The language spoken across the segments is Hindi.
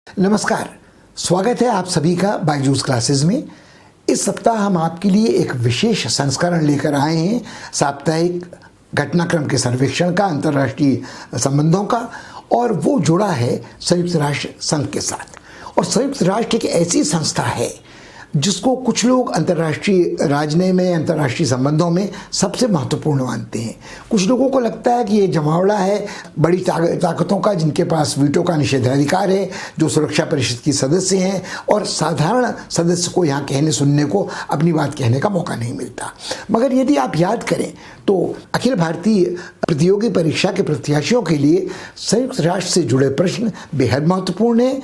नमस्कार, स्वागत है आप सभी का बायजूस क्लासेस में। इस सप्ताह हम आपके लिए एक विशेष संस्करण लेकर आए हैं साप्ताहिक घटनाक्रम के सर्वेक्षण का, अंतर्राष्ट्रीय संबंधों का, और वो जुड़ा है संयुक्त राष्ट्र संघ के साथ। और संयुक्त राष्ट्र एक ऐसी संस्था है जिसको कुछ लोग अंतर्राष्ट्रीय राजनीति में, अंतर्राष्ट्रीय संबंधों में सबसे महत्वपूर्ण मानते हैं। कुछ लोगों को लगता है कि ये जमावड़ा है बड़ी ताकतों का जिनके पास वीटो का निषेधाधिकार है, जो सुरक्षा परिषद की सदस्य हैं, और साधारण सदस्य को यहाँ कहने सुनने को, अपनी बात कहने का मौका नहीं मिलता। मगर यदि आप याद करें तो अखिल भारतीय प्रतियोगी परीक्षा के प्रत्याशियों के लिए संयुक्त राष्ट्र से जुड़े प्रश्न बेहद महत्वपूर्ण हैं।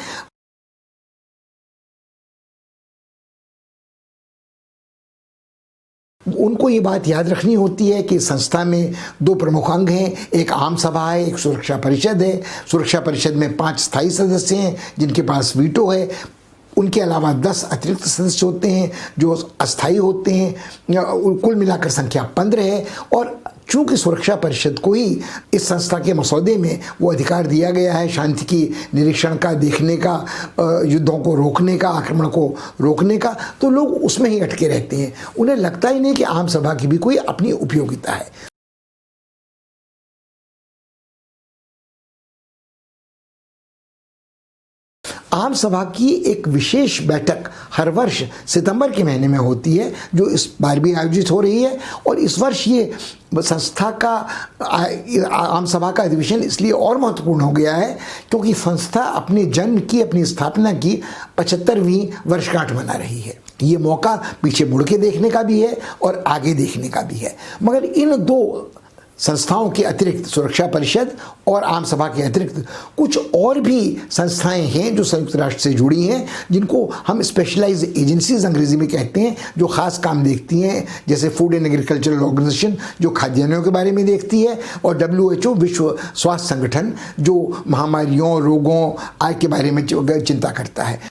उनको ये बात याद रखनी होती है कि संस्था में दो प्रमुख अंग हैं, एक आम सभा है, एक सुरक्षा परिषद है। सुरक्षा परिषद में 5 स्थायी सदस्य हैं जिनके पास वीटो है। उनके अलावा 10 अतिरिक्त सदस्य होते हैं जो अस्थायी होते हैं। कुल मिलाकर संख्या 15 है। और चूंकि सुरक्षा परिषद को ही इस संस्था के मसौदे में वो अधिकार दिया गया है शांति की निरीक्षण का, देखने का, युद्धों को रोकने का, आक्रमण को रोकने का, तो लोग उसमें ही अटके रहते हैं। उन्हें लगता ही नहीं कि आम सभा की भी कोई अपनी उपयोगिता है। आम सभा की एक विशेष बैठक हर वर्ष सितंबर के महीने में होती है, जो इस बार भी आयोजित हो रही है। और इस वर्ष ये संस्था का आम सभा का अधिवेशन इसलिए और महत्वपूर्ण हो गया है क्योंकि संस्था अपने जन्म की, अपनी स्थापना की 75वीं वर्षगांठ मना रही है। ये मौका पीछे मुड़ के देखने का भी है और आगे देखने का भी है। मगर इन दो संस्थाओं के अतिरिक्त, सुरक्षा परिषद और आम सभा के अतिरिक्त, कुछ और भी संस्थाएं हैं जो संयुक्त राष्ट्र से जुड़ी हैं, जिनको हम स्पेशलाइज्ड एजेंसीज अंग्रेजी में कहते हैं, जो खास काम देखती हैं, जैसे फूड एंड एग्रीकल्चरल ऑर्गेनाइजेशन जो खाद्यान्नों के बारे में देखती है, और WHO विश्व स्वास्थ्य संगठन जो महामारियों, रोगों आदि के बारे में चिंता करता है।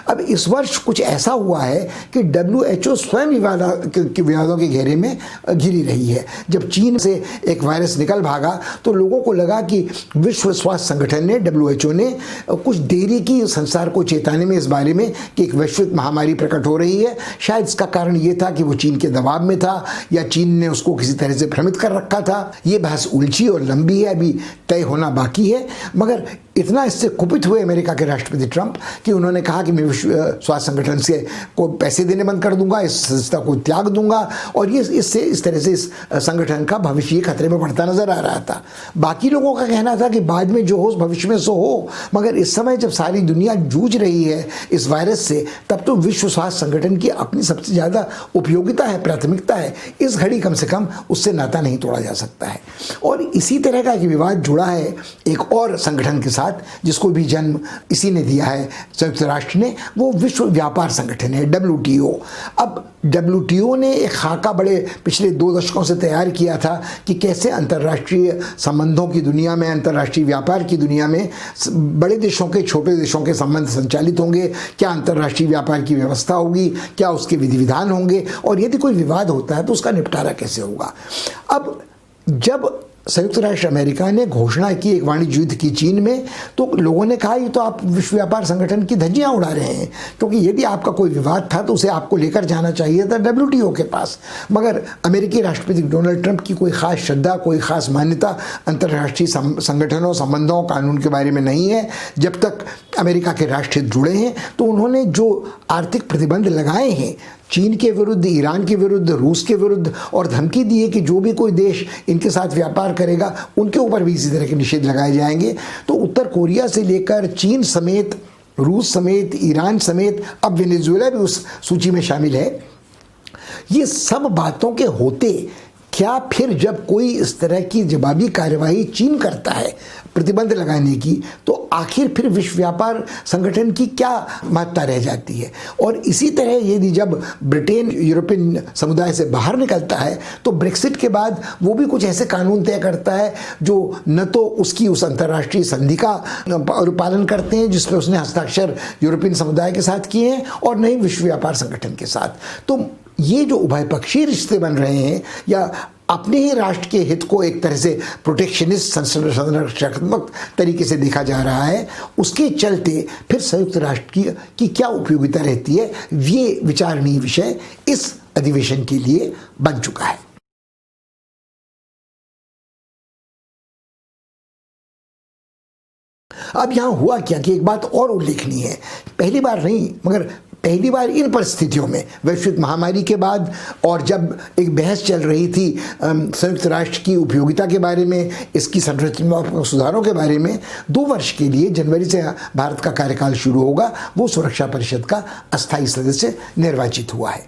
अब इस वर्ष कुछ ऐसा हुआ है कि WHO स्वयं विवादों के घेरे में घिरी रही है। जब चीन से एक वायरस निकल भागा तो लोगों को लगा कि विश्व स्वास्थ्य संगठन ने, WHO ने कुछ देरी की संसार को चेताने में इस बारे में कि एक वैश्विक महामारी प्रकट हो रही है। शायद इसका कारण ये था कि वो चीन के दबाव में था या चीन ने उसको किसी तरह से भ्रमित कर रखा था। ये बहस उलझी और लंबी है, अभी तय होना बाकी है। मगर इतना इससे कुपित हुए अमेरिका के राष्ट्रपति ट्रंप कि उन्होंने कहा कि मैं विश्व स्वास्थ्य संगठन से को पैसे देने बंद कर दूंगा, इस संस्था को त्याग दूंगा, और ये इससे इस तरह से इस संगठन का भविष्य खतरे में पड़ता नजर आ रहा था। बाकी लोगों का कहना था कि बाद में जो हो भविष्य में सो हो। मगर इस समय जब सारी दुनिया जूझ रही है इस वायरस से, तब तो विश्व स्वास्थ्य संगठन की अपनी सबसे ज़्यादा उपयोगिता है, प्राथमिकता है। इस घड़ी कम से कम उससे नाता नहीं तोड़ा जा सकता है। और इसी तरह का एक विवाद जुड़ा है एक और संगठन के साथ जिसको भी जन्म इसी ने दिया है, संयुक्त राष्ट्र ने। वो विश्व व्यापार संगठन है, WTO। अब WTO ने एक खाका बड़े पिछले 2 दशकों से तैयार किया था कि कैसे अंतर्राष्ट्रीय संबंधों की दुनिया में, अंतर्राष्ट्रीय व्यापार की दुनिया में बड़े देशों के, छोटे देशों के संबंध संचालित होंगे, क्या अंतर्राष्ट्रीय व्यापार की व्यवस्था होगी, क्या उसके विधि विधान होंगे, और यदि कोई विवाद होता है तो उसका निपटारा कैसे होगा। अब जब संयुक्त राष्ट्र अमेरिका ने घोषणा की एक वाणिज्य युद्ध की चीन में, तो लोगों ने कहा ये तो आप विश्व व्यापार संगठन की धज्जियां उड़ा रहे हैं, क्योंकि यदि आपका कोई विवाद था तो उसे आपको लेकर जाना चाहिए था WTO के पास। मगर अमेरिकी राष्ट्रपति डोनाल्ड ट्रंप की कोई खास श्रद्धा, कोई खास मान्यता अंतर्राष्ट्रीय संगठनों, संबंधों, कानून के बारे में नहीं है। जब तक अमेरिका के राष्ट्र जुड़े हैं तो उन्होंने जो आर्थिक प्रतिबंध लगाए हैं चीन के विरुद्ध, ईरान के विरुद्ध, रूस के विरुद्ध, और धमकी दी है कि जो भी कोई देश इनके साथ व्यापार करेगा उनके ऊपर भी इसी तरह के निषेध लगाए जाएंगे। तो उत्तर कोरिया से लेकर चीन समेत, रूस समेत, ईरान समेत, अब वेनेजुएला भी उस सूची में शामिल है। ये सब बातों के होते क्या फिर जब कोई इस तरह की जवाबी कार्यवाही चीन करता है प्रतिबंध लगाने की, तो आखिर फिर विश्व व्यापार संगठन की क्या महत्ता रह जाती है। और इसी तरह यदि जब ब्रिटेन यूरोपियन समुदाय से बाहर निकलता है तो ब्रेक्सिट के बाद वो भी कुछ ऐसे कानून तय करता है जो न तो उसकी उस अंतर्राष्ट्रीय संधि का पालन करते हैं जिसमें उसने हस्ताक्षर यूरोपियन समुदाय के साथ किए हैं, और न ही विश्व व्यापार संगठन के साथ। तो ये जो उभयपक्षीय रिश्ते बन रहे हैं या अपने ही राष्ट्र के हित को एक तरह से प्रोटेक्शनिस्ट संरक्षणात्मक तरीके से देखा जा रहा है, उसके चलते फिर संयुक्त राष्ट्र की क्या उपयोगिता रहती है, ये विचारणीय विषय इस अधिवेशन के लिए बन चुका है। अब यहां हुआ क्या कि एक बात और उल्लेखनीय है, पहली बार नहीं मगर पहली बार इन परिस्थितियों में वैश्विक महामारी के बाद, और जब एक बहस चल रही थी संयुक्त राष्ट्र की उपयोगिता के बारे में, इसकी संरचनात्मक सुधारों के बारे में, 2 वर्ष के लिए जनवरी से भारत का कार्यकाल शुरू होगा, वो सुरक्षा परिषद का अस्थायी सदस्य निर्वाचित हुआ है।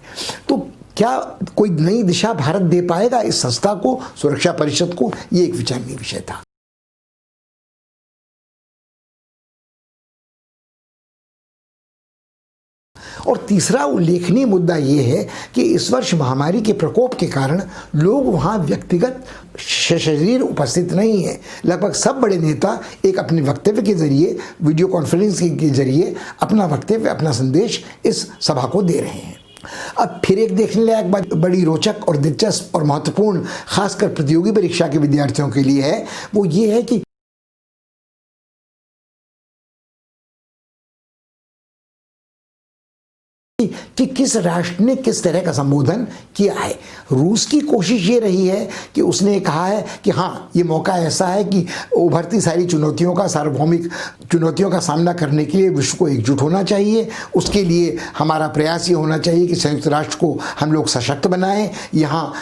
तो क्या कोई नई दिशा भारत दे पाएगा इस संस्था को, सुरक्षा परिषद को, ये एक विचारणीय विषय था। और तीसरा उल्लेखनीय मुद्दा ये है कि इस वर्ष महामारी के प्रकोप के कारण लोग वहाँ व्यक्तिगत सशरीर उपस्थित नहीं हैं। लगभग सब बड़े नेता एक अपने वक्तव्य के जरिए, वीडियो कॉन्फ्रेंसिंग के जरिए अपना वक्तव्य, अपना संदेश इस सभा को दे रहे हैं। अब फिर एक देखने लायक बात बड़ी रोचक और दिलचस्प और महत्वपूर्ण, खासकर प्रतियोगी परीक्षा के विद्यार्थियों के लिए है, वो ये है कि किस राष्ट्र ने किस तरह का संबोधन किया है। रूस की कोशिश ये रही है कि उसने कहा है कि हाँ, ये मौका ऐसा है कि उभरती सारी चुनौतियों का, सार्वभौमिक चुनौतियों का सामना करने के लिए विश्व को एकजुट होना चाहिए। उसके लिए हमारा प्रयास ये होना चाहिए कि संयुक्त राष्ट्र को हम लोग सशक्त बनाएं, यहाँ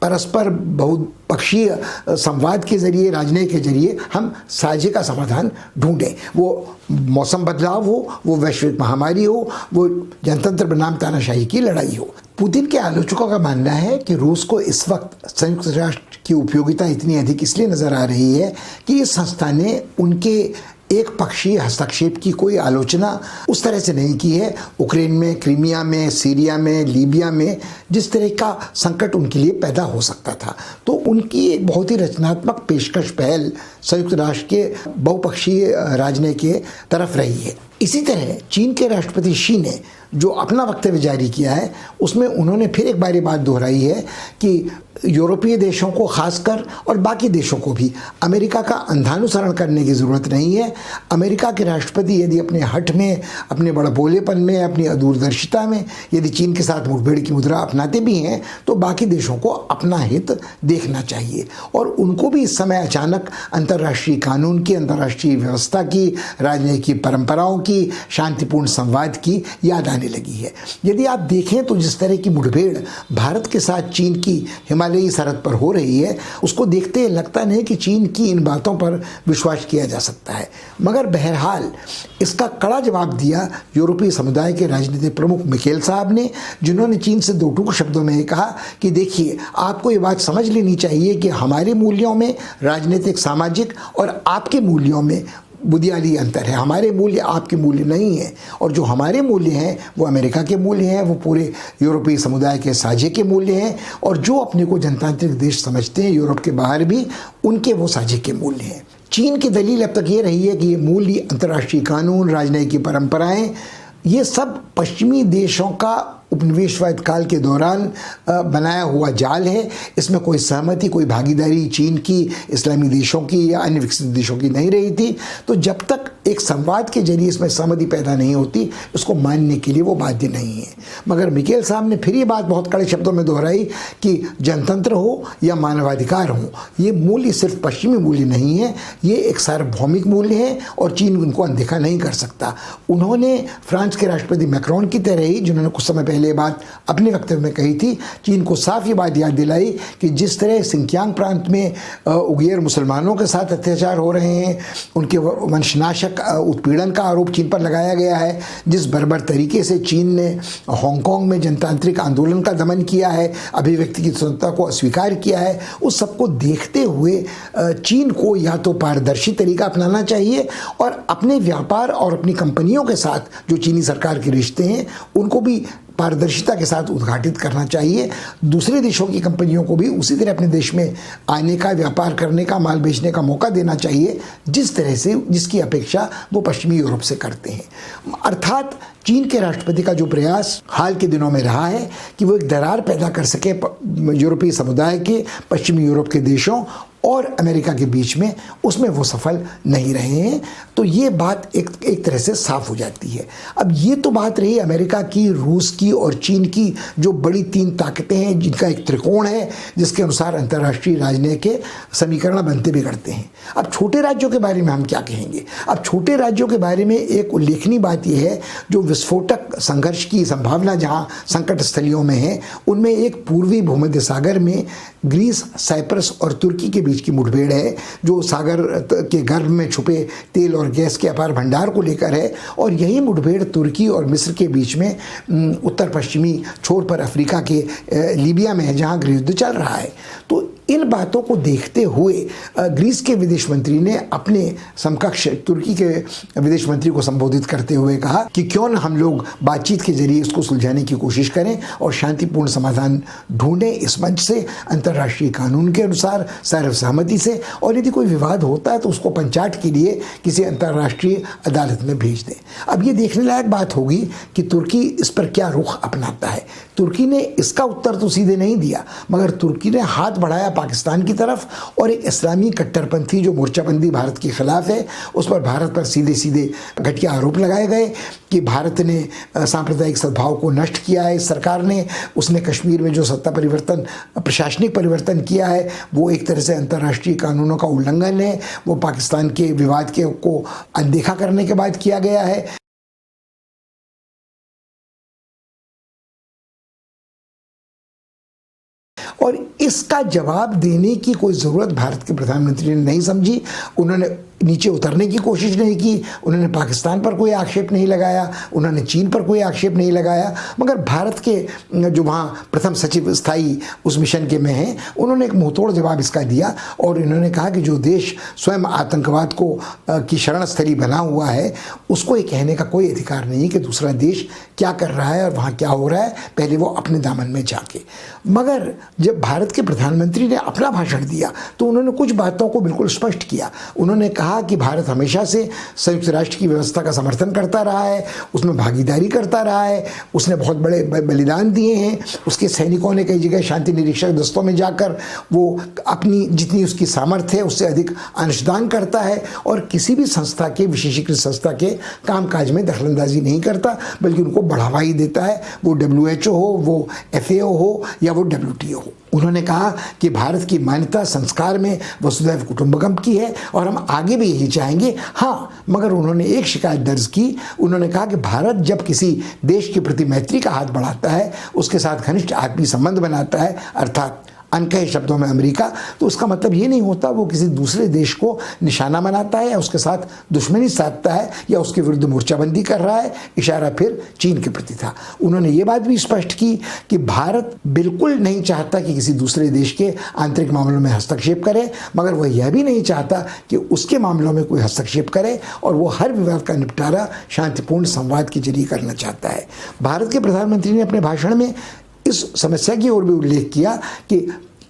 परस्पर बहुपक्षीय संवाद के जरिए, राजनीति के जरिए हम साझे का समाधान ढूंढें। वो मौसम बदलाव हो, वो वैश्विक महामारी हो, वो जनतंत्र बनाम तानाशाही की लड़ाई हो। पुतिन के आलोचकों का मानना है कि रूस को इस वक्त संयुक्त राष्ट्र की उपयोगिता इतनी अधिक इसलिए नजर आ रही है कि इस संस्था ने उनके एक पक्षीय हस्तक्षेप की कोई आलोचना उस तरह से नहीं की है। उक्रेन में, क्रीमिया में, सीरिया में, लीबिया में जिस तरह का संकट उनके लिए पैदा हो सकता था, तो उनकी एक बहुत ही रचनात्मक पेशकश पहल संयुक्त राष्ट्र के बहुपक्षीय राजनीति के तरफ रही है। इसी तरह चीन के राष्ट्रपति शी ने जो अपना वक्तव्य जारी किया है, उसमें उन्होंने फिर एक बार ये बात दोहराई है कि यूरोपीय देशों को खासकर और बाकी देशों को भी अमेरिका का अंधानुसरण करने की ज़रूरत नहीं है। अमेरिका के राष्ट्रपति यदि अपने हठ में, अपने बड़बोलेपन में, अपनी अदूरदर्शिता में यदि चीन के साथ मुठभेड़ की मुद्रा अपनाते भी हैं, तो बाकी देशों को अपना हित देखना चाहिए। और उनको भी इस समय अचानक अंतर्राष्ट्रीय कानून की, अंतर्राष्ट्रीय व्यवस्था की, राजनीति की परंपराओं की, शांतिपूर्ण संवाद की याद आने लगी है। यदि आप देखें तो जिस तरह की मुठभेड़ भारत के साथ चीन की हिमालयी सरहद पर हो रही है, उसको देखते लगता नहीं कि चीन की इन बातों पर विश्वास किया जा सकता है। मगर बहरहाल इसका कड़ा जवाब दिया यूरोपीय समुदाय के राजनीतिक प्रमुख मिकेल साहब ने, जिन्होंने चीन से दो टूक शब्दों में कहा कि देखिए, आपको ये बात समझ लेनी चाहिए कि हमारे मूल्यों में, राजनीतिक, सामाजिक और आपके मूल्यों में बुनियादी अंतर है। हमारे मूल्य आपके मूल्य नहीं हैं, और जो हमारे मूल्य हैं वो अमेरिका के मूल्य हैं, वो पूरे यूरोपीय समुदाय के साझे के मूल्य हैं, और जो अपने को जनतांत्रिक देश समझते हैं यूरोप के बाहर भी, उनके वो साझे के मूल्य हैं। चीन की दलील अब तक ये रही है कि ये मूल्य, अंतर्राष्ट्रीय कानून, राजनीति की परंपराएं, ये सब पश्चिमी देशों का उपनिवेशवाद काल के दौरान बनाया हुआ जाल है। इसमें कोई सहमति, कोई भागीदारी चीन की, इस्लामी देशों की या अन्य विकसित देशों की नहीं रही थी। तो जब तक एक संवाद के जरिए इसमें सहमति पैदा नहीं होती, उसको मानने के लिए वो बाध्य नहीं है। मगर मिकेल साहब ने फिर ये बात बहुत कड़े शब्दों में दोहराई कि जनतंत्र हो या मानवाधिकार हो, ये मूल्य सिर्फ पश्चिमी मूल्य नहीं है, ये एक सार्वभौमिक मूल्य है और चीन उनको अनदेखा नहीं कर सकता। उन्होंने फ्रांस के राष्ट्रपति मैक्रोन की तरह ही, जिन्होंने कुछ समय पहले बात अपने वक्तव्य में कही थी, चीन को साफ ये बात याद दिलाई कि जिस तरह सिंकियांग प्रांत में उइगर मुसलमानों के साथ अत्याचार हो रहे हैं, उनके वंशनाशक उत्पीड़न का आरोप चीन पर लगाया गया है, जिस बर्बर तरीके से चीन ने हांगकांग में जनतांत्रिक आंदोलन का दमन किया है, अभिव्यक्ति की स्वतंत्रता को अस्वीकार किया है, उस सबको देखते हुए चीन को या तो पारदर्शी तरीका अपनाना चाहिए और अपने व्यापार और अपनी कंपनियों के साथ जो चीनी सरकार के रिश्ते हैं उनको भी पारदर्शिता के साथ उद्घाटित करना चाहिए। दूसरे देशों की कंपनियों को भी उसी तरह अपने देश में आने का, व्यापार करने का, माल बेचने का मौका देना चाहिए, जिस तरह से, जिसकी अपेक्षा वो पश्चिमी यूरोप से करते हैं। अर्थात चीन के राष्ट्रपति का जो प्रयास हाल के दिनों में रहा है कि वो एक दरार पैदा कर सके यूरोपीय समुदाय के, पश्चिमी यूरोप के देशों और अमेरिका के बीच में, उसमें वो सफल नहीं रहे हैं। तो ये बात एक तरह से साफ हो जाती है। अब ये तो बात रही अमेरिका की, रूस की और चीन की, जो बड़ी तीन ताकतें हैं जिनका एक त्रिकोण है जिसके अनुसार अंतर्राष्ट्रीय राजनीति के समीकरण बनते बिगड़ते हैं। अब छोटे राज्यों के बारे में हम क्या कहेंगे? अब छोटे राज्यों के बारे में एक उल्लेखनीय बात यह है, जो विस्फोटक संघर्ष की संभावना जहाँ संकट स्थलियों में है, उनमें एक पूर्वी भूमध्य सागर में ग्रीस, साइप्रस और तुर्की के बीच की मुठभेड़ है, जो सागर के गर्भ में छुपे तेल और गैस के अपार भंडार को लेकर है। और यही मुठभेड़ तुर्की और मिस्र के बीच में उत्तर पश्चिमी छोर पर अफ्रीका के लीबिया में है, जहां गृह युद्ध चल रहा है। तो इन बातों को देखते हुए ग्रीस के विदेश मंत्री ने अपने समकक्ष तुर्की के विदेश मंत्री को संबोधित करते हुए कहा कि क्यों न हम लोग बातचीत के जरिए इसको सुलझाने की कोशिश करें और शांतिपूर्ण समाधान ढूंढें इस मंच से, अंतर्राष्ट्रीय कानून के अनुसार, सर्वसहमति से, और यदि कोई विवाद होता है तो उसको पंचायत के लिए किसी अंतर्राष्ट्रीय अदालत में भेज दें। अब ये देखने लायक बात होगी कि तुर्की इस पर क्या रुख अपनाता है। तुर्की ने इसका उत्तर तो सीधे नहीं दिया, मगर तुर्की ने हाथ बढ़ाया पाकिस्तान की तरफ और एक इस्लामी कट्टरपंथी जो मोर्चाबंदी भारत के खिलाफ है, उस पर भारत पर सीधे सीधे घटिया आरोप लगाए गए कि भारत ने सांप्रदायिक सद्भाव को नष्ट किया है। सरकार ने, उसने कश्मीर में जो सत्ता परिवर्तन, प्रशासनिक परिवर्तन किया है, वो एक तरह से अंतर्राष्ट्रीय कानूनों का उल्लंघन है। वो पाकिस्तान के विवाद को अनदेखा करने के बाद किया गया है। और इसका जवाब देने की कोई ज़रूरत भारत के प्रधानमंत्री ने नहीं समझी। उन्होंने नीचे उतरने की कोशिश नहीं की, उन्होंने पाकिस्तान पर कोई आक्षेप नहीं लगाया, उन्होंने चीन पर कोई आक्षेप नहीं लगाया। मगर भारत के जो वहाँ प्रथम सचिव स्थायी उस मिशन के में हैं, उन्होंने एक मुंहतोड़ जवाब इसका दिया और इन्होंने कहा कि जो देश स्वयं आतंकवाद को की शरण स्थली बना हुआ है, उसको ये कहने का कोई अधिकार नहीं कि दूसरा देश क्या कर रहा है और वहाँ क्या हो रहा है, पहले वो अपने दामन में झाँके। मगर जब भारत के प्रधानमंत्री ने अपना भाषण दिया तो उन्होंने कुछ बातों को बिल्कुल स्पष्ट किया। उन्होंने कहा कि भारत हमेशा से संयुक्त राष्ट्र की व्यवस्था का समर्थन करता रहा है, उसमें भागीदारी करता रहा है, उसने बहुत बड़े बलिदान दिए हैं। उसके सैनिकों ने कई जगह शांति निरीक्षक दस्तों में जाकर वो अपनी जितनी उसकी सामर्थ्य है उससे अधिक अंशदान करता है और किसी भी संस्था के, विशेषीकृत संस्था के कामकाज में दखलंदाजी नहीं करता, बल्कि उनको बढ़ावा ही देता है, वो WHO हो, वो FAO हो या वो WTO हो। उन्होंने कहा कि भारत की मान्यता संस्कार में वसुधैव कुटुंबकम की है और हम आगे भी यही चाहेंगे। हाँ, मगर उन्होंने एक शिकायत दर्ज की। उन्होंने कहा कि भारत जब किसी देश के प्रति मैत्री का हाथ बढ़ाता है, उसके साथ घनिष्ठ आत्मीय संबंध बनाता है, अर्थात अनकहे शब्दों में अमेरिका, तो उसका मतलब ये नहीं होता वो किसी दूसरे देश को निशाना बनाता है या उसके साथ दुश्मनी साधता है या उसके विरुद्ध मोर्चाबंदी कर रहा है। इशारा फिर चीन के प्रति था। उन्होंने ये बात भी स्पष्ट की कि भारत बिल्कुल नहीं चाहता कि किसी दूसरे देश के आंतरिक मामलों में हस्तक्षेप करे, मगर वह यह भी नहीं चाहता कि उसके मामलों में कोई हस्तक्षेप करे और वो हर विवाद का निपटारा शांतिपूर्ण संवाद के जरिए करना चाहता है। भारत के प्रधानमंत्री ने अपने भाषण में इस समस्या की ओर भी उल्लेख किया कि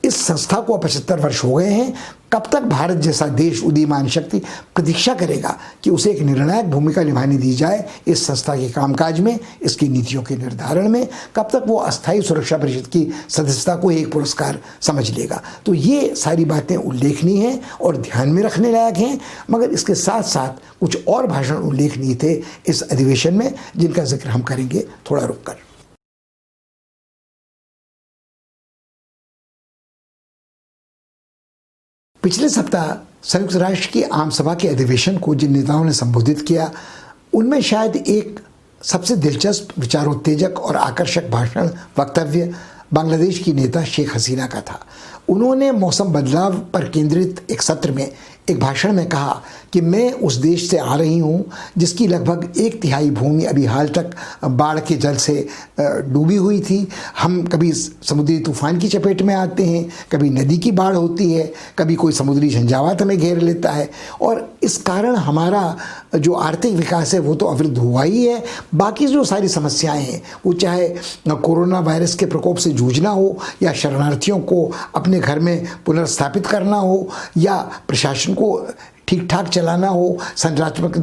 इस संस्था को 75 वर्ष हो गए हैं, कब तक भारत जैसा देश, उदीयमान शक्ति, प्रतीक्षा करेगा कि उसे एक निर्णायक भूमिका निभाने दी जाए इस संस्था के कामकाज में, इसकी नीतियों के निर्धारण में? कब तक वो अस्थायी सुरक्षा परिषद की सदस्यता को एक पुरस्कार समझ लेगा? तो ये सारी बातें उल्लेखनीय हैं और ध्यान में रखने लायक हैं। मगर इसके साथ साथ कुछ और भाषण उल्लेखनीय थे इस अधिवेशन में, जिनका जिक्र हम करेंगे थोड़ा रुक कर। पिछले सप्ताह संयुक्त राष्ट्र की आम सभा के अधिवेशन को जिन नेताओं ने संबोधित किया, उनमें शायद एक सबसे दिलचस्प, विचारोत्तेजक और आकर्षक भाषण, वक्तव्य बांग्लादेश की नेता शेख हसीना का था। उन्होंने मौसम बदलाव पर केंद्रित एक सत्र में एक भाषण में कहा कि मैं उस देश से आ रही हूँ जिसकी लगभग 1/3 भूमि अभी हाल तक बाढ़ के जल से डूबी हुई थी। हम कभी समुद्री तूफान की चपेट में आते हैं, कभी नदी की बाढ़ होती है, कभी कोई समुद्री झंझावात हमें घेर लेता है और इस कारण हमारा जो आर्थिक विकास है वो तो अवरुद्ध हुआ ही है। बाकी जो सारी समस्याएं हैं, वो चाहे कोरोना वायरस के प्रकोप से जूझना हो या शरणार्थियों को अपने घर में पुनर्स्थापित करना हो या प्रशासन को ठीक ठाक चलाना हो, संरचनात्मक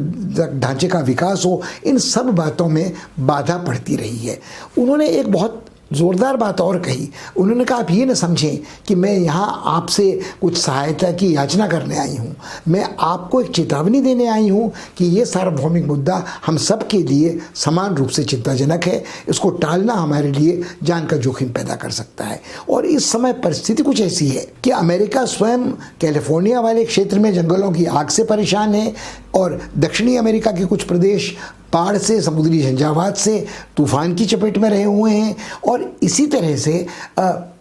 ढांचे का विकास हो, इन सब बातों में बाधा पड़ती रही है। उन्होंने एक बहुत ज़ोरदार बात और कही। उन्होंने कहा, आप ये न समझें कि मैं यहाँ आपसे कुछ सहायता की याचना करने आई हूँ, मैं आपको एक चेतावनी देने आई हूँ कि ये सार्वभौमिक मुद्दा हम सब के लिए समान रूप से चिंताजनक है। इसको टालना हमारे लिए जान का जोखिम पैदा कर सकता है। और इस समय परिस्थिति कुछ ऐसी है कि अमेरिका स्वयं कैलिफोर्निया वाले क्षेत्र में जंगलों की आग से परेशान है और दक्षिणी अमेरिका के कुछ प्रदेश बाढ़ से, समुद्री झंझावात से, तूफान की चपेट में रहे हुए हैं। और इसी तरह से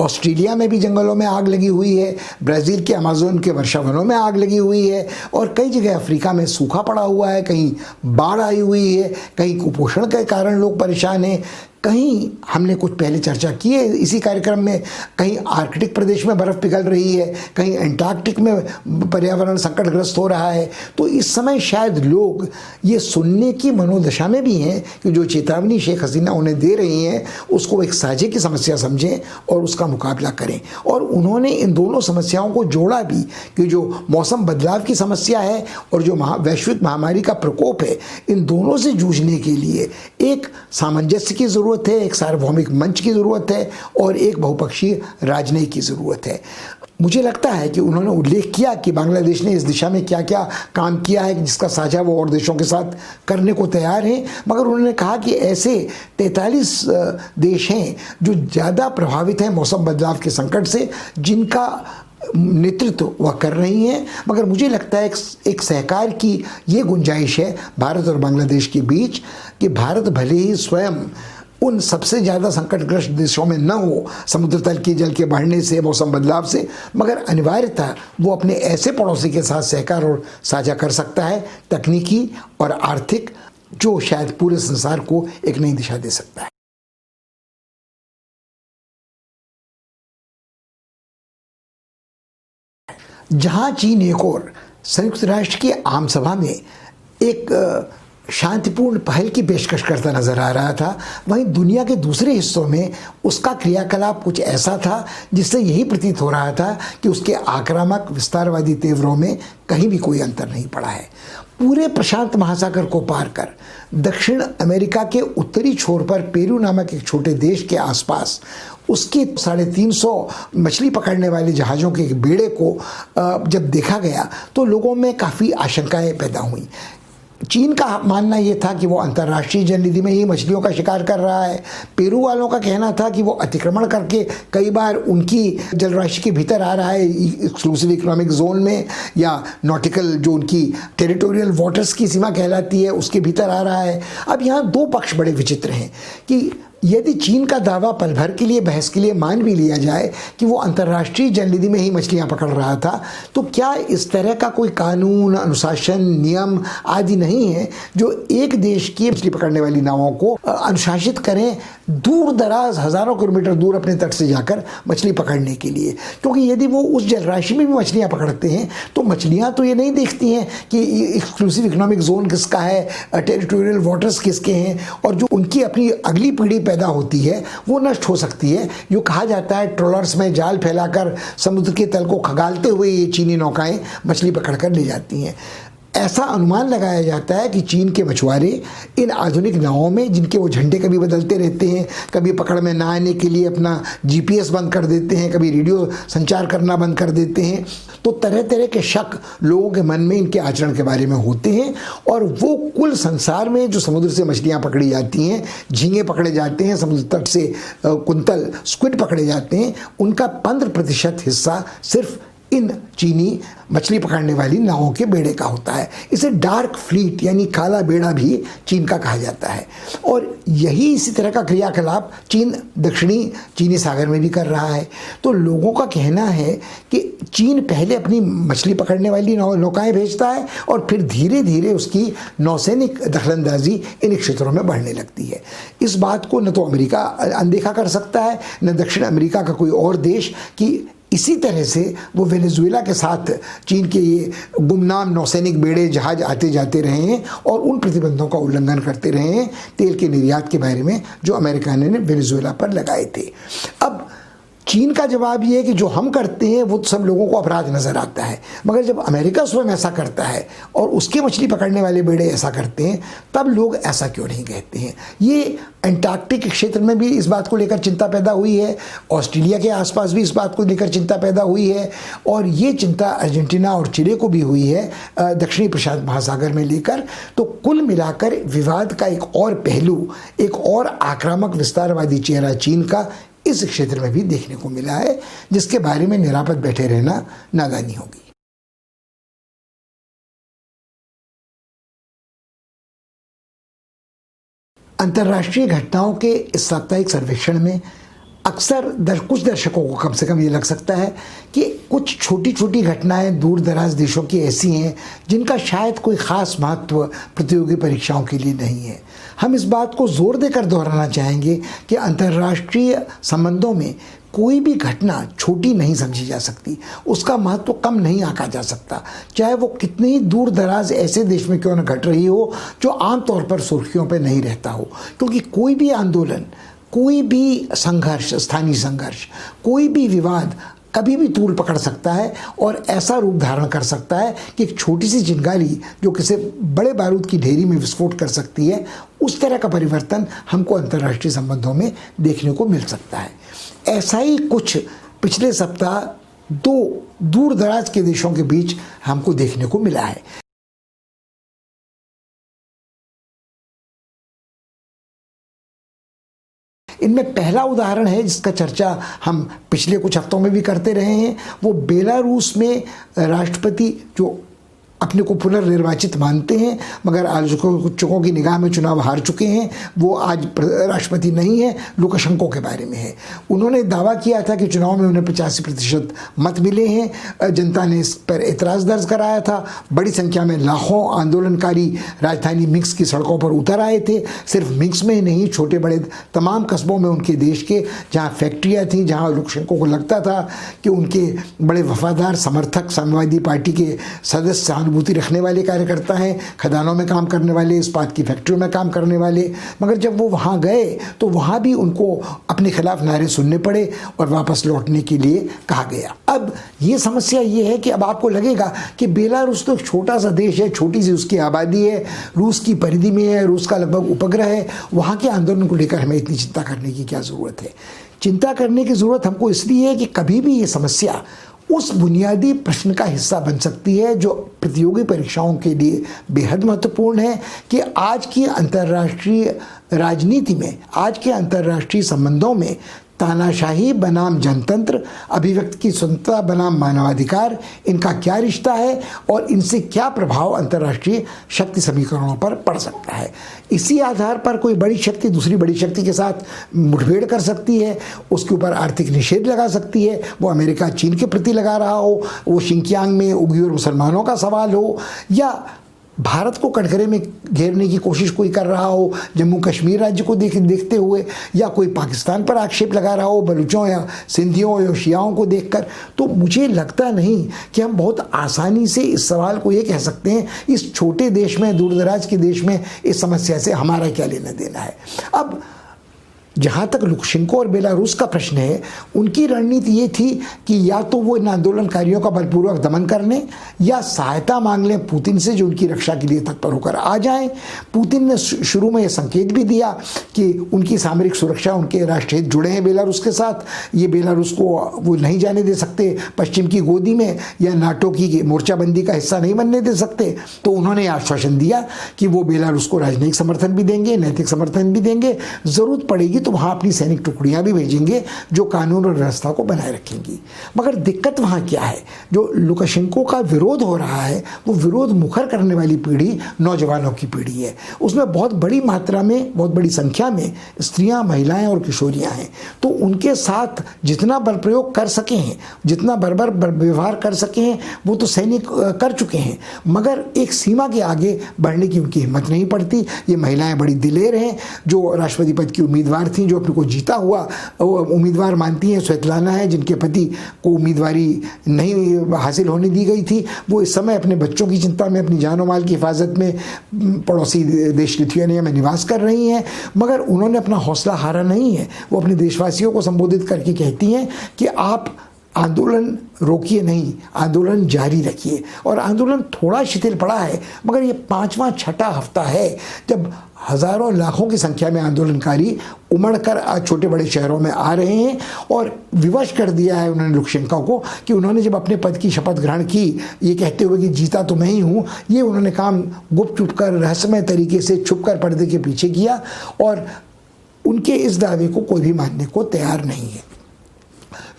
ऑस्ट्रेलिया में भी जंगलों में आग लगी हुई है, ब्राज़ील के अमेज़न के वर्षा वनों में आग लगी हुई है और कई जगह अफ्रीका में सूखा पड़ा हुआ है, कहीं बाढ़ आई हुई है, कहीं कुपोषण के कारण लोग परेशान हैं, कहीं हमने कुछ पहले चर्चा की है इसी कार्यक्रम में, कहीं आर्कटिक प्रदेश में बर्फ़ पिघल रही है, कहीं एंटार्कटिक में पर्यावरण संकटग्रस्त हो रहा है। तो इस समय शायद लोग ये सुनने की मनोदशा में भी हैं कि जो चेतावनी शेख हसीना उन्हें दे रही हैं उसको एक साझे की समस्या समझें और उसका मुकाबला करें। और उन्होंने इन दोनों समस्याओं को जोड़ा भी कि जो मौसम बदलाव की समस्या है और जो वैश्विक महामारी का प्रकोप है, इन दोनों से जूझने के लिए एक सामंजस्य की ज़रूरत है, एक सार्वभौमिक मंच की ज़रूरत है और एक बहुपक्षीय राजनीति की ज़रूरत है। मुझे लगता है कि उन्होंने उल्लेख किया कि बांग्लादेश ने इस दिशा में क्या क्या काम किया है जिसका साझा वो और देशों के साथ करने को तैयार हैं, मगर उन्होंने कहा कि ऐसे 43 देश हैं जो ज़्यादा प्रभावित हैं मौसम बदलाव के संकट से, जिनका नेतृत्व वह कर रही हैं। मगर मुझे लगता है एक सहकार की ये गुंजाइश है भारत और बांग्लादेश के बीच कि भारत भले ही स्वयं उन सबसे ज़्यादा संकटग्रस्त देशों में न हो समुद्र तल की जल के बढ़ने से, मौसम बदलाव से, मगर अनिवार्यतः वो अपने ऐसे पड़ोसी के साथ सहकार और साझा कर सकता है, तकनीकी और आर्थिक, जो शायद पूरे संसार को एक नई दिशा दे सकता है। जहां चीन एक और संयुक्त राष्ट्र की आम सभा में एक शांतिपूर्ण पहल की पेशकश करता नजर आ रहा था, वहीं दुनिया के दूसरे हिस्सों में उसका क्रियाकलाप कुछ ऐसा था जिससे यही प्रतीत हो रहा था कि उसके आक्रामक विस्तारवादी तेवरों में कहीं भी कोई अंतर नहीं पड़ा है। पूरे प्रशांत महासागर को पार कर दक्षिण अमेरिका के उत्तरी छोर पर पेरू नामक एक छोटे देश के आसपास उसके 350 मछली पकड़ने वाले जहाज़ों के एक बेड़े को जब देखा गया तो लोगों में काफ़ी आशंकाएं पैदा हुई। चीन का मानना ये था कि वो अंतर्राष्ट्रीय जलनिधि में ही मछलियों का शिकार कर रहा है। पेरू वालों का कहना था कि वो अतिक्रमण करके कई बार उनकी जलराशि के भीतर आ रहा है, एक्सक्लूसिव इकोनॉमिक जोन में या नॉटिकल जो उनकी टेरिटोरियल वाटर्स की सीमा कहलाती है उसके भीतर आ रहा है। अब यहाँ दो पक्ष बड़े विचित्र हैं कि यदि चीन का दावा पल भर के लिए बहस के लिए मान भी लिया जाए कि वो अंतर्राष्ट्रीय जलनिधि में ही मछलियां पकड़ रहा था, तो क्या इस तरह का कोई कानून, अनुशासन, नियम आदि नहीं है जो एक देश की मछली पकड़ने वाली नावों को अनुशासित करें दूर दराज हज़ारों किलोमीटर दूर अपने तट से जाकर मछली पकड़ने के लिए? क्योंकि यदि वो उस जलराशि में भी मछलियाँ पकड़ते हैं तो मछलियाँ तो ये नहीं देखती हैं कि एक्सक्लूसिव इकोनॉमिक जोन किसका है, टेरिटोरियल वाटर्स किसके हैं, और जो उनकी अपनी अगली पीढ़ी पैदा होती है वो नष्ट हो सकती है। जो कहा जाता है ट्रोलर्स में जाल फैलाकर समुद्र के तल को खगालते हुए ये चीनी नौकाएं मछली पकड़कर ले जाती हैं। ऐसा अनुमान लगाया जाता है कि चीन के मछुआरे इन आधुनिक नावों में, जिनके वो झंडे कभी बदलते रहते हैं, कभी पकड़ में ना आने के लिए अपना GPS बंद कर देते हैं, कभी रेडियो संचार करना बंद कर देते हैं, तो तरह तरह के शक लोगों के मन में इनके आचरण के बारे में होते हैं। और वो कुल संसार में जो समुद्र से मछलियाँ पकड़ी जाती हैं, झींगे पकड़े जाते हैं, समुद्र तट से कुंतल, स्क्विड पकड़े जाते हैं, उनका 15% हिस्सा सिर्फ इन चीनी मछली पकड़ने वाली नावों के बेड़े का होता है। इसे डार्क फ्लीट यानी काला बेड़ा भी चीन का कहा जाता है। और यही इसी तरह का क्रियाकलाप चीन दक्षिणी चीनी सागर में भी कर रहा है। तो लोगों का कहना है कि चीन पहले अपनी मछली पकड़ने वाली नौकाएं भेजता है और फिर धीरे धीरे उसकी नौसैनिक दखलंदाजी इन क्षेत्रों में बढ़ने लगती है। इस बात को न तो अमेरिका अनदेखा कर सकता है, न दक्षिण अमेरिका का कोई और देश, कि इसी तरह से वो वेनेजुएला के साथ चीन के ये गुमनाम नौसैनिक बेड़े जहाज आते जाते रहे हैं और उन प्रतिबंधों का उल्लंघन करते रहे हैं तेल के निर्यात के बारे में जो अमेरिका ने वेनेजुएला पर लगाए थे। अब चीन का जवाब ये है कि जो हम करते हैं वो सब लोगों को अपराध नजर आता है, मगर जब अमेरिका स्वयं ऐसा करता है और उसके मछली पकड़ने वाले बेड़े ऐसा करते हैं तब लोग ऐसा क्यों नहीं कहते हैं। ये अंटार्कटिक क्षेत्र में भी इस बात को लेकर चिंता पैदा हुई है, ऑस्ट्रेलिया के आसपास भी इस बात को लेकर चिंता पैदा हुई है, और ये चिंता अर्जेंटीना और चिले को भी हुई है दक्षिणी प्रशांत महासागर में लेकर। तो कुल मिलाकर विवाद का एक और पहलू, एक और आक्रामक विस्तारवादी चेहरा चीन का इस क्षेत्र में भी देखने को मिला है, जिसके बारे में निरापद बैठे रहना नादानी होगी। अंतर्राष्ट्रीय घटनाओं के इस साप्ताहिक सर्वेक्षण में अक्सर कुछ दर्शकों को कम से कम ये लग सकता है कि कुछ छोटी छोटी घटनाएं दूर दराज देशों की ऐसी हैं जिनका शायद कोई ख़ास महत्व प्रतियोगी परीक्षाओं के लिए नहीं है। हम इस बात को जोर देकर दोहराना चाहेंगे कि अंतर्राष्ट्रीय संबंधों में कोई भी घटना छोटी नहीं समझी जा सकती, उसका महत्व कम नहीं आंका जा सकता, चाहे वो कितने ही दूर दराज ऐसे देश में क्यों न घट रही हो जो आमतौर पर सुर्खियों पर नहीं रहता हो। क्योंकि कोई भी आंदोलन, कोई भी संघर्ष, स्थानीय संघर्ष, कोई भी विवाद कभी भी तूल पकड़ सकता है और ऐसा रूप धारण कर सकता है कि एक छोटी सी चिंगारी जो किसी बड़े बारूद की ढेरी में विस्फोट कर सकती है, उस तरह का परिवर्तन हमको अंतर्राष्ट्रीय संबंधों में देखने को मिल सकता है। ऐसा ही कुछ पिछले सप्ताह दो दूर दराज के देशों के बीच हमको देखने को मिला है। इनमें पहला उदाहरण है जिसका चर्चा हम पिछले कुछ हफ्तों में भी करते रहे हैं, वो बेलारूस में राष्ट्रपति जो अपने को पुनर्निर्वाचित मानते हैं मगर आलोचकों की निगाह में चुनाव हार चुके हैं, वो आज राष्ट्रपति नहीं है, लुकाशेंको के बारे में है। उन्होंने दावा किया था कि चुनाव में उन्हें 85% मत मिले हैं। जनता ने इस पर एतराज़ दर्ज कराया था। बड़ी संख्या में लाखों आंदोलनकारी राजधानी मिन्स्क की सड़कों पर उतर आए थे। सिर्फ मिन्स्क में ही नहीं, छोटे बड़े तमाम कस्बों में उनके देश के जहाँ फैक्ट्रियाँ थीं, जहाँ लुकाशेंको को लगता था कि उनके बड़े वफादार समर्थक साम्यवादी पार्टी के सदस्य अनुभूति रखने वाले कार्यकर्ता हैं, खदानों में काम करने वाले, इस्पात की फैक्ट्रियों में काम करने वाले, मगर जब वो वहाँ गए तो वहाँ भी उनको अपने खिलाफ नारे सुनने पड़े और वापस लौटने के लिए कहा गया। अब ये समस्या ये है कि अब आपको लगेगा कि बेलारूस तो एक छोटा सा देश है, छोटी सी उसकी आबादी है, रूस की परिधि में है, रूस का लगभग उपग्रह है, वहाँ के आंदोलन को लेकर हमें इतनी चिंता करने की क्या ज़रूरत है। चिंता करने की ज़रूरत हमको इसलिए है कि कभी भी ये समस्या उस बुनियादी प्रश्न का हिस्सा बन सकती है जो प्रतियोगी परीक्षाओं के लिए बेहद महत्वपूर्ण है कि आज की अंतर्राष्ट्रीय राजनीति में, आज के अंतर्राष्ट्रीय संबंधों में तानाशाही बनाम जनतंत्र, अभिव्यक्ति की स्वतंत्रता बनाम मानवाधिकार, इनका क्या रिश्ता है और इनसे क्या प्रभाव अंतर्राष्ट्रीय शक्ति समीकरणों पर पड़ सकता है। इसी आधार पर कोई बड़ी शक्ति दूसरी बड़ी शक्ति के साथ मुठभेड़ कर सकती है, उसके ऊपर आर्थिक निषेध लगा सकती है, वो अमेरिका चीन के प्रति लगा रहा हो, वो शिंकियांग में उइगुर मुसलमानों का सवाल हो, या भारत को कटघरे में घेरने की कोशिश कोई कर रहा हो जम्मू कश्मीर राज्य को देखते हुए, या कोई पाकिस्तान पर आक्षेप लगा रहा हो बलूचों या सिंधियों या शियाओं को देखकर। तो मुझे लगता नहीं कि हम बहुत आसानी से इस सवाल को ये कह सकते हैं इस छोटे देश में, दूर दराज के देश में इस समस्या से हमारा क्या लेना देना है। अब जहाँ तक लुकाशेंको और बेलारूस का प्रश्न है, उनकी रणनीति ये थी कि या तो वो इन आंदोलनकारियों का बलपूर्वक दमन कर लें या सहायता मांग लें पुतिन से, जो उनकी रक्षा के लिए तत्पर होकर आ जाएं। पुतिन ने शुरू में ये संकेत भी दिया कि उनकी सामरिक सुरक्षा, उनके राष्ट्रहित जुड़े हैं बेलारूस के साथ, ये बेलारूस को वो नहीं जाने दे सकते पश्चिम की गोदी में या नाटो की मोर्चाबंदी का हिस्सा नहीं बनने दे सकते। तो उन्होंने आश्वासन दिया कि वो बेलारूस को राजनयिक समर्थन भी देंगे, नैतिक समर्थन भी देंगे, ज़रूरत पड़ेगी तो वहाँ अपनी सैनिक टुकड़ियाँ भी भेजेंगे जो कानून और व्यवस्था को बनाए रखेंगी। मगर दिक्कत वहाँ क्या है, जो लुकाशेंको का विरोध हो रहा है वो विरोध मुखर करने वाली पीढ़ी नौजवानों की पीढ़ी है। उसमें बहुत बड़ी मात्रा में, बहुत बड़ी संख्या में स्त्रियाँ, महिलाएं और किशोरियाँ हैं। तो उनके साथ जितना बल प्रयोग कर सके हैं, जितना बर्बर व्यवहार कर सके हैं, वो तो सैनिक कर चुके हैं, मगर एक सीमा के आगे बढ़ने की उनकी हिम्मत नहीं पड़ती। ये महिलाएं बड़ी दिलेर हैं, जो राष्ट्रपति पद की उम्मीदवार थी जो अपने को जीता हुआ उम्मीदवार मानती हैं, स्वेतलाना है जिनके पति को उम्मीदवारी नहीं हासिल होने दी गई थी, वो इस समय अपने बच्चों की चिंता में, अपनी जान और माल की हिफाजत में पड़ोसी देश लिथुआनिया में निवास कर रही हैं। मगर उन्होंने अपना हौसला हारा नहीं है। वो अपने देशवासियों को संबोधित करके कहती हैं कि आप आंदोलन रोकिए नहीं, आंदोलन जारी रखिए। और आंदोलन थोड़ा शिथिल पड़ा है, मगर ये 5वां छठा हफ्ता है जब हज़ारों लाखों की संख्या में आंदोलनकारी उमड़कर आज छोटे बड़े शहरों में आ रहे हैं। और विवश कर दिया है उन्होंने लुकाशेंको को कि उन्होंने जब अपने पद की शपथ ग्रहण की, ये कहते हुए कि जीता तो मैं ही हूँ, ये उन्होंने काम गुप चुप कर, रहस्यमय तरीके से छुप कर पर्दे के पीछे किया। और उनके इस दावे को कोई भी मानने को तैयार नहीं है।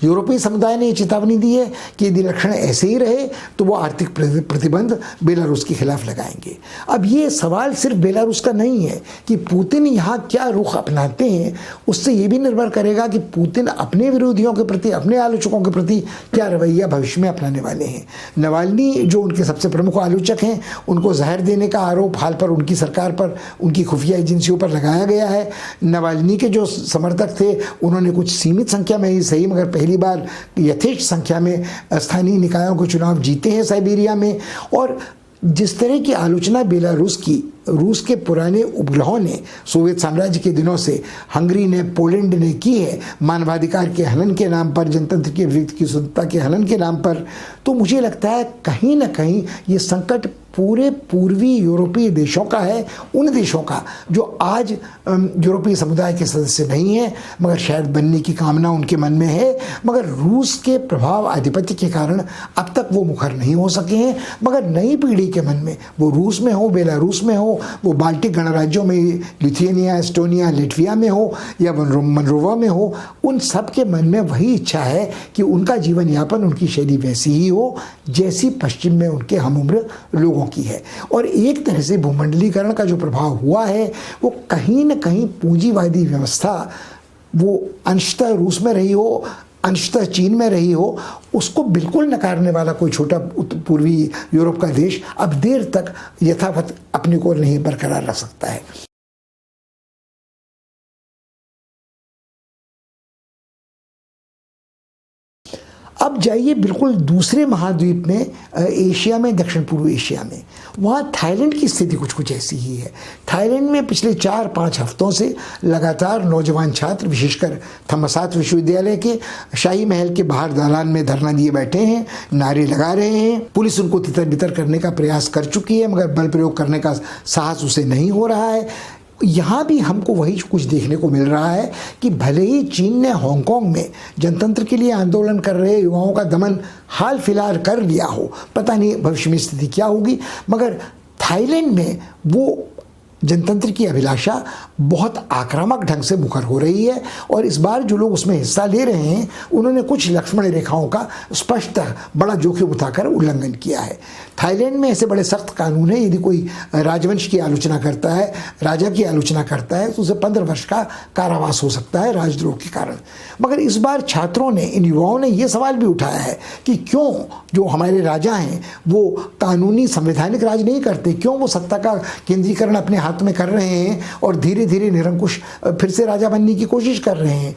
यूरोपीय समुदाय ने चेतावनी दी है कि यदि लक्षण ऐसे ही रहे तो वो आर्थिक प्रतिबंध बेलारूस के खिलाफ लगाएंगे। अब ये सवाल सिर्फ बेलारूस का नहीं है कि पुतिन यहाँ क्या रुख अपनाते हैं, उससे ये भी निर्भर करेगा कि पुतिन अपने विरोधियों के प्रति, अपने आलोचकों के प्रति क्या रवैया भविष्य में अपनाने वाले हैं। नवाल्नी जो उनके सबसे प्रमुख आलोचक हैं, उनको जहर देने का आरोप हाल पर उनकी सरकार पर, उनकी खुफिया एजेंसियों पर लगाया गया है। नवाल्नी के जो समर्थक थे उन्होंने कुछ सीमित संख्या में ही सही, मगर पहली बार यथेष्ट संख्या में स्थानीय निकायों के चुनाव जीते हैं साइबेरिया में। और जिस तरह की आलोचना बेलारूस की रूस के पुराने उपग्रहों ने सोवियत साम्राज्य के दिनों से हंगरी ने, पोलैंड ने की है, मानवाधिकार के हनन के नाम पर, जनतंत्र की अभिव्यक्ति की स्वतंत्रता के हनन के नाम पर, तो मुझे लगता है कहीं ना कहीं ये संकट पूरे पूर्वी यूरोपीय देशों का है, उन देशों का जो आज यूरोपीय समुदाय के सदस्य नहीं है मगर शायद बनने की कामना उनके मन में है, मगर रूस के प्रभाव आधिपत्य के कारण अब तक वो मुखर नहीं हो सके हैं। मगर नई पीढ़ी के मन में, वो रूस में हो, बेलारूस में हो, वो बाल्टिक गणराज्यों में, लिथुआनिया, एस्टोनिया, लातविया में हो या मोल्डोवा में हो, उन सब के मन में वही इच्छा है कि उनका जीवन यापन, उनकी शैली वैसी ही हो जैसी पश्चिम में उनके हमउम्र लोगों की है। और एक तरह से भूमंडलीकरण का जो प्रभाव हुआ है वो कहीं न कहीं पूंजीवादी व्यवस्था, वो अंशतः रूस में रही हो, अंशतः चीन में रही हो, उसको बिल्कुल नकारने वाला कोई छोटा पूर्वी यूरोप का देश अब देर तक यथावत अपने को नहीं बरकरार रख सकता है। अब जाइए बिल्कुल दूसरे महाद्वीप में, एशिया में, दक्षिण पूर्व एशिया में। वहाँ थाईलैंड की स्थिति कुछ ऐसी ही है। थाईलैंड में पिछले 4-5 हफ्तों से लगातार नौजवान छात्र, विशेषकर थम्मसात विश्वविद्यालय के शाही महल के बाहर दालान में धरना दिए बैठे हैं, नारे लगा रहे हैं। पुलिस उनको तितर बितर करने का प्रयास कर चुकी है मगर बल प्रयोग करने का साहस उसे नहीं हो रहा है। यहाँ भी हमको वही कुछ देखने को मिल रहा है कि भले ही चीन ने हांगकांग में जनतंत्र के लिए आंदोलन कर रहे युवाओं का दमन हाल फिलहाल कर लिया हो, पता नहीं भविष्य में स्थिति क्या होगी, मगर थाईलैंड में वो जनतंत्र की अभिलाषा बहुत आक्रामक ढंग से मुखर हो रही है। और इस बार जो लोग उसमें हिस्सा ले रहे हैं उन्होंने कुछ लक्ष्मण रेखाओं का स्पष्ट बड़ा जोखिम उठाकर उल्लंघन किया है। थाईलैंड में ऐसे बड़े सख्त कानून है, यदि कोई राजवंश की आलोचना करता है, राजा की आलोचना करता है तो उसे 15 वर्ष का कारावास हो सकता है राजद्रोह के कारण। मगर इस बार छात्रों ने, इन युवाओं ने ये सवाल भी उठाया है कि क्यों जो हमारे राजा हैं वो कानूनी संवैधानिक राज नहीं करते, क्यों वो सत्ता का केंद्रीकरण अपने हाथ में कर रहे हैं और धीरे धीरे निरंकुश फिर से राजा बनने की कोशिश कर रहे हैं।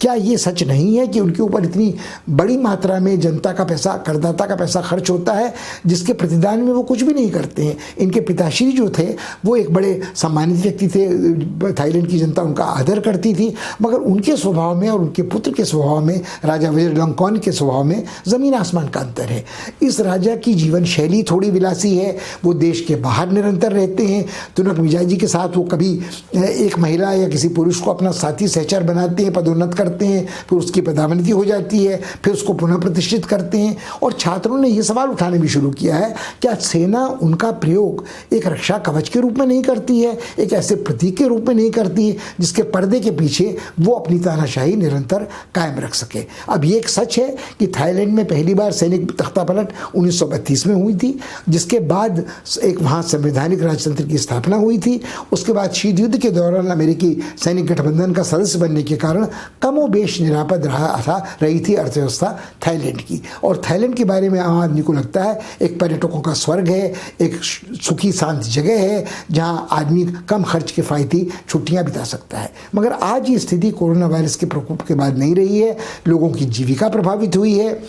क्या ये सच नहीं है कि उनके ऊपर इतनी बड़ी मात्रा में जनता का पैसा, करदाता का पैसा खर्च होता है जिसके प्रतिदान में वो कुछ भी नहीं करते हैं। इनके पिताश्री जो थे वो एक बड़े सम्मानित व्यक्ति थे, थाईलैंड की जनता उनका आदर करती थी, मगर उनके स्वभाव में और उनके पुत्र के स्वभाव में, राजा वाजिरलंगकॉर्न के स्वभाव में ज़मीन आसमान का अंतर है। इस राजा की जीवन शैली थोड़ी विलासी है, वो देश के बाहर निरंतर रहते हैं, तुनक मिजाजी के साथ वो कभी एक महिला या किसी पुरुष को अपना साथी सहचर बनाते हैं, पदोन्नत करते हैं, फिर उसकी पदावनति हो जाती है, फिर उसको पुनः प्रतिष्ठित करते हैं। और छात्रों ने यह सवाल उठाने भी शुरू किया है, क्या सेना उनका प्रयोग एक रक्षा कवच के रूप में नहीं करती है, एक ऐसे प्रतीक के रूप में नहीं करती है जिसके पर्दे के पीछे वो अपनी तानाशाही निरंतर कायम रख सके। अब ये एक सच है कि थाईलैंड में पहली बार सैनिक तख्तापलट 1932 में हुई थी, जिसके बाद एक वहाँ संवैधानिक राजतंत्र की स्थापना हुई थी। उसके बाद शीत युद्ध के दौरान अमेरिकी सैनिक गठबंधन का सदस्य बनने के कारण कम कमोबेश निरापद रही थी अर्थव्यवस्था थाईलैंड की। और थाईलैंड के बारे में आम आदमी को लगता है एक पर्यटकों का स्वर्ग है, एक सुखी शांत जगह है जहां आदमी कम खर्च किफ़ायती छुट्टियां बिता सकता है। मगर आज ये स्थिति कोरोना वायरस के प्रकोप के बाद नहीं रही है। लोगों की जीविका प्रभावित हुई है,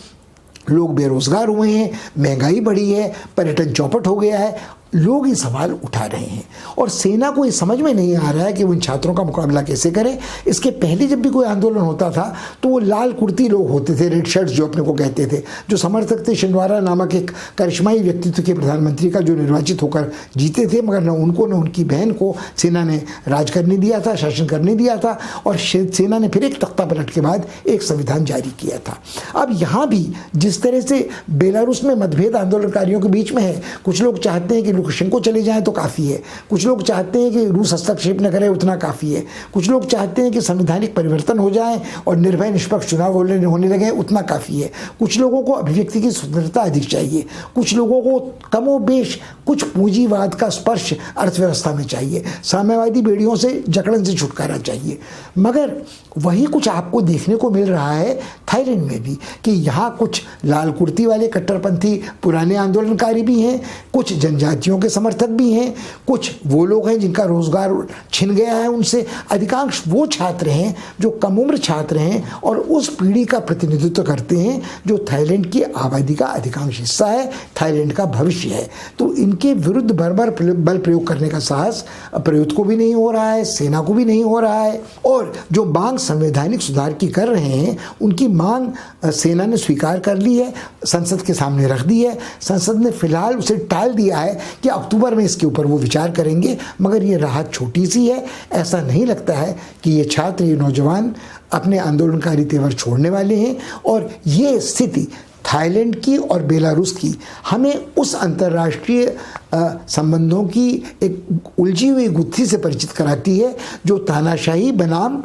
लोग बेरोजगार हुए हैं, महंगाई बढ़ी है, पर्यटन चौपट हो गया है। लोग ये सवाल उठा रहे हैं और सेना को ये समझ में नहीं आ रहा है कि वो इन छात्रों का मुकाबला कैसे करें। इसके पहले जब भी कोई आंदोलन होता था तो वो लाल कुर्ती लोग होते थे, रेड शर्ट्स जो अपने को कहते थे, जो समर्थक थे शिंदवारा नामक एक करिश्माई व्यक्तित्व के प्रधानमंत्री का, जो निर्वाचित होकर जीते थे। मगर न उनको न उनकी बहन को सेना ने राज करने दिया था, शासन करने दिया था। और सेना ने फिर एक तख्ता पलट के बाद एक संविधान जारी किया था। अब यहाँ भी जिस तरह से बेलारूस में मतभेद आंदोलनकारियों के बीच में है, कुछ लोग चाहते हैं कि लुकाशेंको चले जाएं तो काफ़ी है, कुछ लोग चाहते हैं कि रूस हस्तक्षेप न करे उतना काफ़ी है, कुछ लोग चाहते हैं कि संवैधानिक परिवर्तन हो जाए और निर्भय निष्पक्ष चुनाव होने लगे उतना काफ़ी है, कुछ लोगों को अभिव्यक्ति की स्वतंत्रता अधिक चाहिए, कुछ लोगों को कमोबेश कुछ पूंजीवाद का स्पर्श अर्थव्यवस्था में चाहिए, साम्यवादी बेड़ियों से जकड़न से छुटकारा चाहिए। मगर वही कुछ आपको देखने को मिल रहा है थाईलैंड में भी कि यहाँ कुछ लाल कुर्ती वाले कट्टरपंथी पुराने आंदोलनकारी भी हैं, कुछ जनजातियों के समर्थक भी हैं, कुछ वो लोग हैं जिनका रोजगार छिन गया है उनसे। अधिकांश वो छात्र हैं जो कम उम्र छात्र हैं और उस पीढ़ी का प्रतिनिधित्व करते हैं जो थाईलैंड की आबादी का अधिकांश हिस्सा है, थाईलैंड का भविष्य है। तो इनके विरुद्ध बार-बार बल प्रयोग करने का साहस प्रयुक्त को भी नहीं हो रहा है, सेना को भी नहीं हो रहा है। और जो मांग संवैधानिक सुधार की कर रहे हैं उनकी मांग सेना ने स्वीकार कर ली है, संसद के सामने रख दी है। संसद ने फिलहाल उसे टाल दिया है कि अक्टूबर में इसके ऊपर वो विचार करेंगे। मगर ये राहत छोटी सी है। ऐसा नहीं लगता है कि ये छात्र, ये नौजवान अपने आंदोलनकारी तेवर छोड़ने वाले हैं। और ये स्थिति थाईलैंड की और बेलारूस की हमें उस अंतर्राष्ट्रीय संबंधों की एक उलझी हुई गुत्थी से परिचित कराती है जो तानाशाही बनाम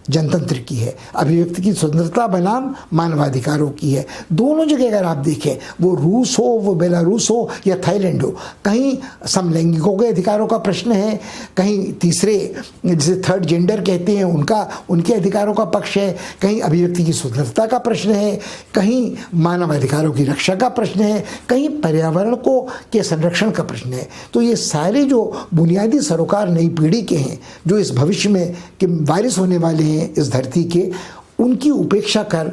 जनतंत्र की है, अभिव्यक्ति की स्वतंत्रता बनाम मानवाधिकारों की है। दोनों जगह अगर आप देखें, वो रूस हो, वो बेलारूस हो या थाईलैंड हो, कहीं समलैंगिकों के अधिकारों का प्रश्न है, कहीं तीसरे जिसे थर्ड जेंडर कहते हैं उनके अधिकारों का पक्ष है, कहीं अभिव्यक्ति की स्वतंत्रता का प्रश्न है, कहीं मानवाधिकारों की रक्षा का प्रश्न है, कहीं पर्यावरण के संरक्षण का प्रश्न है। तो ये सारे जो बुनियादी सरोकार नई पीढ़ी के हैं, जो इस भविष्य में के वारिस होने वाले हैं इस धरती के, उनकी उपेक्षा कर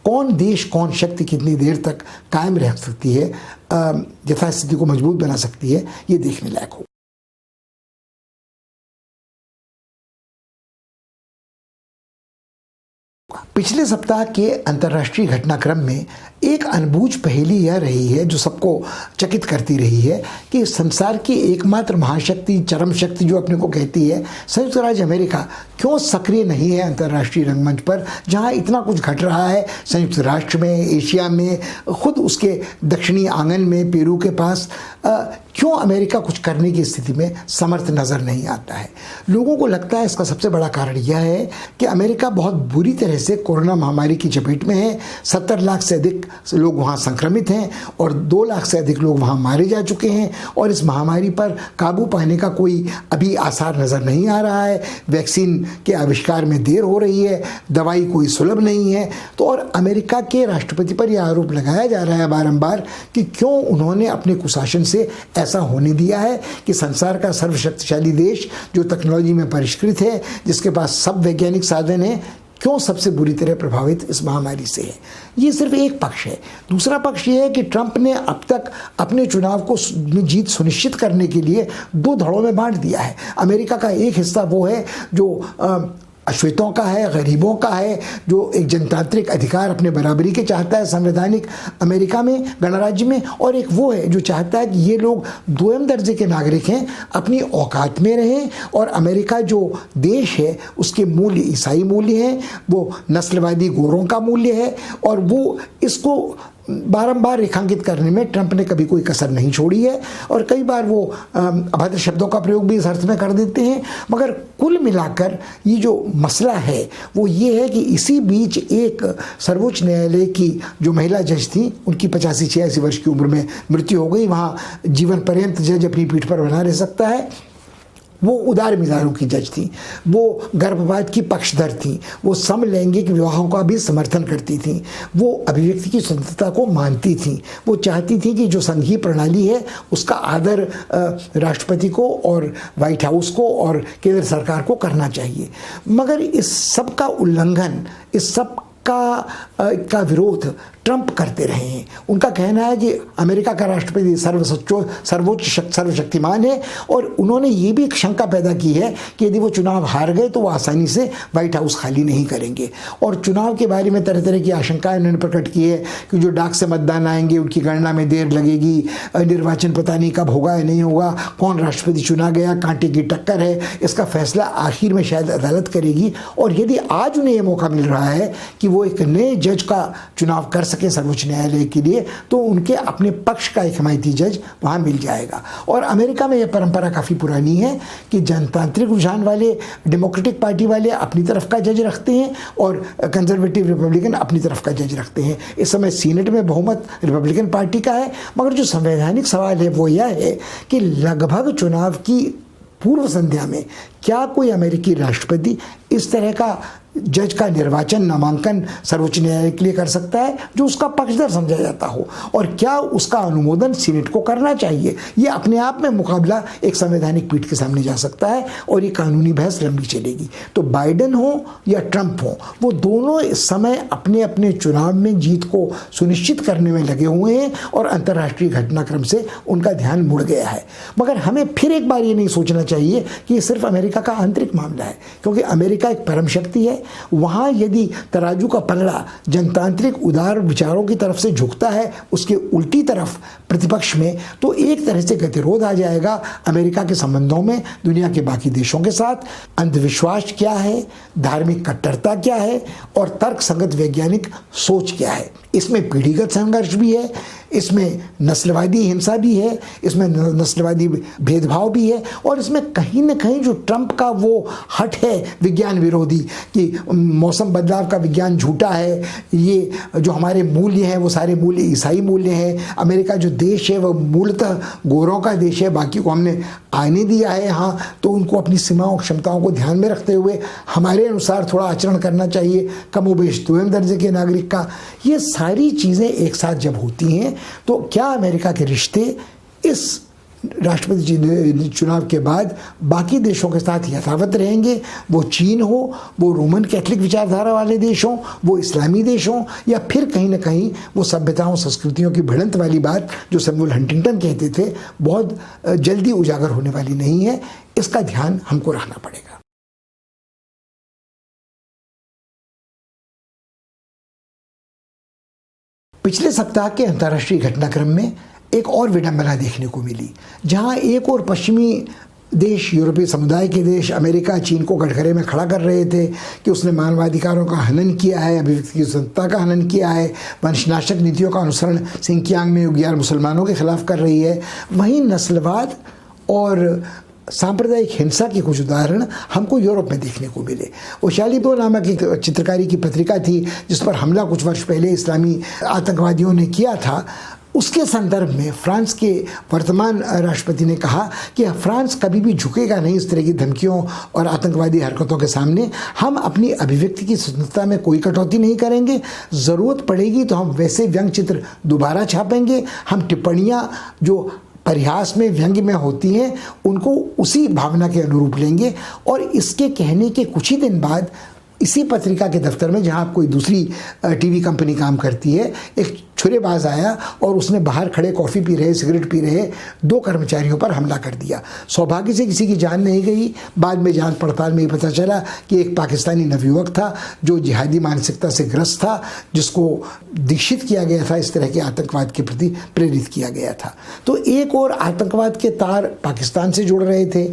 कौन देश, कौन शक्ति कितनी देर तक कायम रह सकती है, यथास्थिति को मजबूत बना सकती है, ये देखने लायक हो। पिछले सप्ताह के अंतर्राष्ट्रीय घटनाक्रम में एक अनबूझ पहेली यह रही है जो सबको चकित करती रही है कि संसार की एकमात्र महाशक्ति, चरम शक्ति जो अपने को कहती है, संयुक्त राज्य अमेरिका, क्यों सक्रिय नहीं है अंतर्राष्ट्रीय रंगमंच पर, जहां इतना कुछ घट रहा है संयुक्त राष्ट्र में, एशिया में, खुद उसके दक्षिणी आंगन में पेरू के पास। क्यों अमेरिका कुछ करने की स्थिति में समर्थ नज़र नहीं आता है? लोगों को लगता है इसका सबसे बड़ा कारण यह है कि अमेरिका बहुत बुरी तरह से कोरोना महामारी की चपेट में है। 70 लाख से अधिक लोग वहाँ संक्रमित हैं और 2 लाख से अधिक लोग वहाँ मारे जा चुके हैं। और इस महामारी पर काबू पाने का कोई अभी आसार नज़र नहीं आ रहा है। वैक्सीन के आविष्कार में देर हो रही है, दवाई कोई सुलभ नहीं है। तो और अमेरिका के राष्ट्रपति पर यह आरोप लगाया जा रहा है बारंबार कि क्यों उन्होंने अपने कुशासन से ऐसा होने दिया है कि संसार का सर्वशक्तिशाली देश जो टेक्नोलॉजी में परिष्कृत है, जिसके पास सब वैज्ञानिक साधन है, क्यों सबसे बुरी तरह प्रभावित इस महामारी से है। ये सिर्फ एक पक्ष है। दूसरा पक्ष ये है कि ट्रंप ने अब तक अपने चुनाव को जीत सुनिश्चित करने के लिए 2 धड़ों में बांट दिया है। अमेरिका का एक हिस्सा वो है जो अश्वेतों का है, गरीबों का है, जो एक जनतांत्रिक अधिकार अपने बराबरी के चाहता है संवैधानिक अमेरिका में, गणराज्य में। और एक वो है जो चाहता है कि ये लोग 2म दर्जे के नागरिक हैं, अपनी औकात में रहें। और अमेरिका जो देश है उसके मूल्य ईसाई मूल्य हैं, वो नस्लवादी गोरों का मूल्य है। और वो इसको बारंबार रेखांकित करने में ट्रंप ने कभी कोई कसर नहीं छोड़ी है। और कई बार वो अभद्र शब्दों का प्रयोग भी इस अर्थ में कर देते हैं। मगर कुल मिलाकर ये जो मसला है वो ये है कि इसी बीच एक सर्वोच्च न्यायालय की जो महिला जज थी, उनकी 85-86 वर्ष की उम्र में मृत्यु हो गई। वहाँ जीवन पर्यंत जज अपनी पीठ पर बना रह सकता है। वो उदार मिजाजों की जज थी, वो गर्भपात की पक्षधर थी, वो समलैंगिक विवाहों का भी समर्थन करती थी, वो अभिव्यक्ति की स्वतंत्रता को मानती थी, वो चाहती थी कि जो संघीय प्रणाली है उसका आदर राष्ट्रपति को और व्हाइट हाउस को और केंद्र सरकार को करना चाहिए। मगर इस सब का उल्लंघन, इस सब का विरोध ट्रंप करते रहे हैं। उनका कहना है कि अमेरिका का राष्ट्रपति सर्वोच्च सर्वशक्तिमान है, और उन्होंने ये भी एक शंका पैदा की है कि यदि वो चुनाव हार गए तो वो आसानी से व्हाइट हाउस खाली नहीं करेंगे। और चुनाव के बारे में तरह तरह की आशंकाएं उन्होंने प्रकट की है कि जो डाक से मतदान आएंगे उनकी गणना में देर लगेगी, निर्वाचन पता नहीं कब होगा या नहीं होगा, कौन राष्ट्रपति चुना गया, कांटे की टक्कर है, इसका फैसला आखिर में शायद अदालत करेगी। और यदि आज उन्हें यह मौका मिल रहा है कि वो एक नए जज का चुनाव कर सके सर्वोच्च न्यायालय के लिए, तो उनके अपने पक्ष का एक हिमायती जज वहां मिल जाएगा। और अमेरिका में यह परंपरा काफ़ी पुरानी है कि जनतांत्रिक रुझान वाले, डेमोक्रेटिक पार्टी वाले अपनी तरफ का जज रखते हैं और कंजर्वेटिव रिपब्लिकन अपनी तरफ का जज रखते हैं। इस समय सीनेट में बहुमत रिपब्लिकन पार्टी का है, मगर जो संवैधानिक सवाल है वो यह है कि लगभग चुनाव की पूर्व संध्या में क्या कोई अमेरिकी राष्ट्रपति इस तरह का जज का निर्वाचन, नामांकन सर्वोच्च न्यायालय के लिए कर सकता है जो उसका पक्षधर समझा जाता हो, और क्या उसका अनुमोदन सीनेट को करना चाहिए। ये अपने आप में मुकाबला एक संवैधानिक पीठ के सामने जा सकता है और ये कानूनी बहस लंबी चलेगी। तो बाइडेन हो या ट्रंप हो, वो दोनों इस समय अपने अपने चुनाव में जीत को सुनिश्चित करने में लगे हुए हैं और अंतर्राष्ट्रीय घटनाक्रम से उनका ध्यान मुड़ गया है। मगर हमें फिर एक बार ये नहीं सोचना चाहिए कि ये सिर्फ अमेरिका का आंतरिक मामला है, क्योंकि अमेरिका एक परम शक्ति है। वहाँ यदि तराजू का पलड़ा जनतांत्रिक उदार विचारों की तरफ से झुकता है उसके उल्टी तरफ प्रतिपक्ष में, तो एक तरह से गतिरोध आ जाएगा अमेरिका के संबंधों में दुनिया के बाकी देशों के साथ। अंधविश्वास क्या है, धार्मिक कट्टरता क्या है और तर्कसंगत वैज्ञानिक सोच क्या है। इसमें पीढ़ीगत संघर्ष भी है, इसमें नस्लवादी हिंसा भी है, इसमें नस्लवादी भेदभाव भी है, और इसमें कहीं ना कहीं जो ट्रंप का वो हट है विज्ञान विरोधी कि मौसम बदलाव का विज्ञान झूठा है, ये जो हमारे मूल्य हैं वो सारे मूल्य ईसाई मूल्य हैं, अमेरिका जो देश है वो मूलतः गोरों का देश है, बाकी को हमने आने दिया है यहाँ, तो उनको अपनी सीमाओं क्षमताओं को ध्यान में रखते हुए हमारे अनुसार थोड़ा आचरण करना चाहिए, कमोबेश द्वितीय दर्जे के नागरिक का। ये सारी चीज़ें एक साथ जब होती हैं तो क्या अमेरिका के रिश्ते इस राष्ट्रपति चुनाव के बाद बाकी देशों के साथ यथावत रहेंगे, वो चीन हो, वो रोमन कैथलिक विचारधारा वाले देश हों, वो इस्लामी देश हों, या फिर कहीं ना कहीं वो सभ्यताओं संस्कृतियों की भिड़ंत वाली बात जो सैमुअल हंटिंगटन कहते थे बहुत जल्दी उजागर होने वाली नहीं है। इसका ध्यान हमको रखना पड़ेगा। पिछले सप्ताह के अंतर्राष्ट्रीय घटनाक्रम में एक और विडंबना देखने को मिली, जहां एक और पश्चिमी देश, यूरोपीय समुदाय के देश अमेरिका चीन को कटघरे में खड़ा कर रहे थे कि उसने मानवाधिकारों का हनन किया है, अभिव्यक्ति की स्वतंत्रता का हनन किया है, वंशनाशक नीतियों का अनुसरण सिंकियांग में उगियार मुसलमानों के खिलाफ कर रही है। वहीं नस्लवाद और सांप्रदायिक हिंसा के कुछ उदाहरण हमको यूरोप में देखने को मिले। वो शालिबो नामक एक चित्रकारी की पत्रिका थी जिस पर हमला कुछ वर्ष पहले इस्लामी आतंकवादियों ने किया था, उसके संदर्भ में फ्रांस के वर्तमान राष्ट्रपति ने कहा कि फ्रांस कभी भी झुकेगा नहीं इस तरह की धमकियों और आतंकवादी हरकतों के सामने। हम अपनी अभिव्यक्ति की स्वतंत्रता में कोई कटौती नहीं करेंगे, ज़रूरत पड़ेगी तो हम वैसे व्यंग चित्र दोबारा छापेंगे, हम टिप्पणियाँ जो परिहास में, व्यंग्य में होती हैं उनको उसी भावना के अनुरूप लेंगे। और इसके कहने के कुछ ही दिन बाद इसी पत्रिका के दफ्तर में, जहां कोई दूसरी टीवी कंपनी काम करती है, एक छुरेबाज आया और उसने बाहर खड़े कॉफ़ी पी रहे, सिगरेट पी रहे 2 कर्मचारियों पर हमला कर दिया। सौभाग्य से किसी की जान नहीं गई। बाद में जांच पड़ताल में ये पता चला कि एक पाकिस्तानी नवयुवक था जो जिहादी मानसिकता से ग्रस्त था, जिसको दीक्षित किया गया था, इस तरह के आतंकवाद के प्रति प्रेरित किया गया था। तो एक और आतंकवाद के तार पाकिस्तान से जुड़ रहे थे।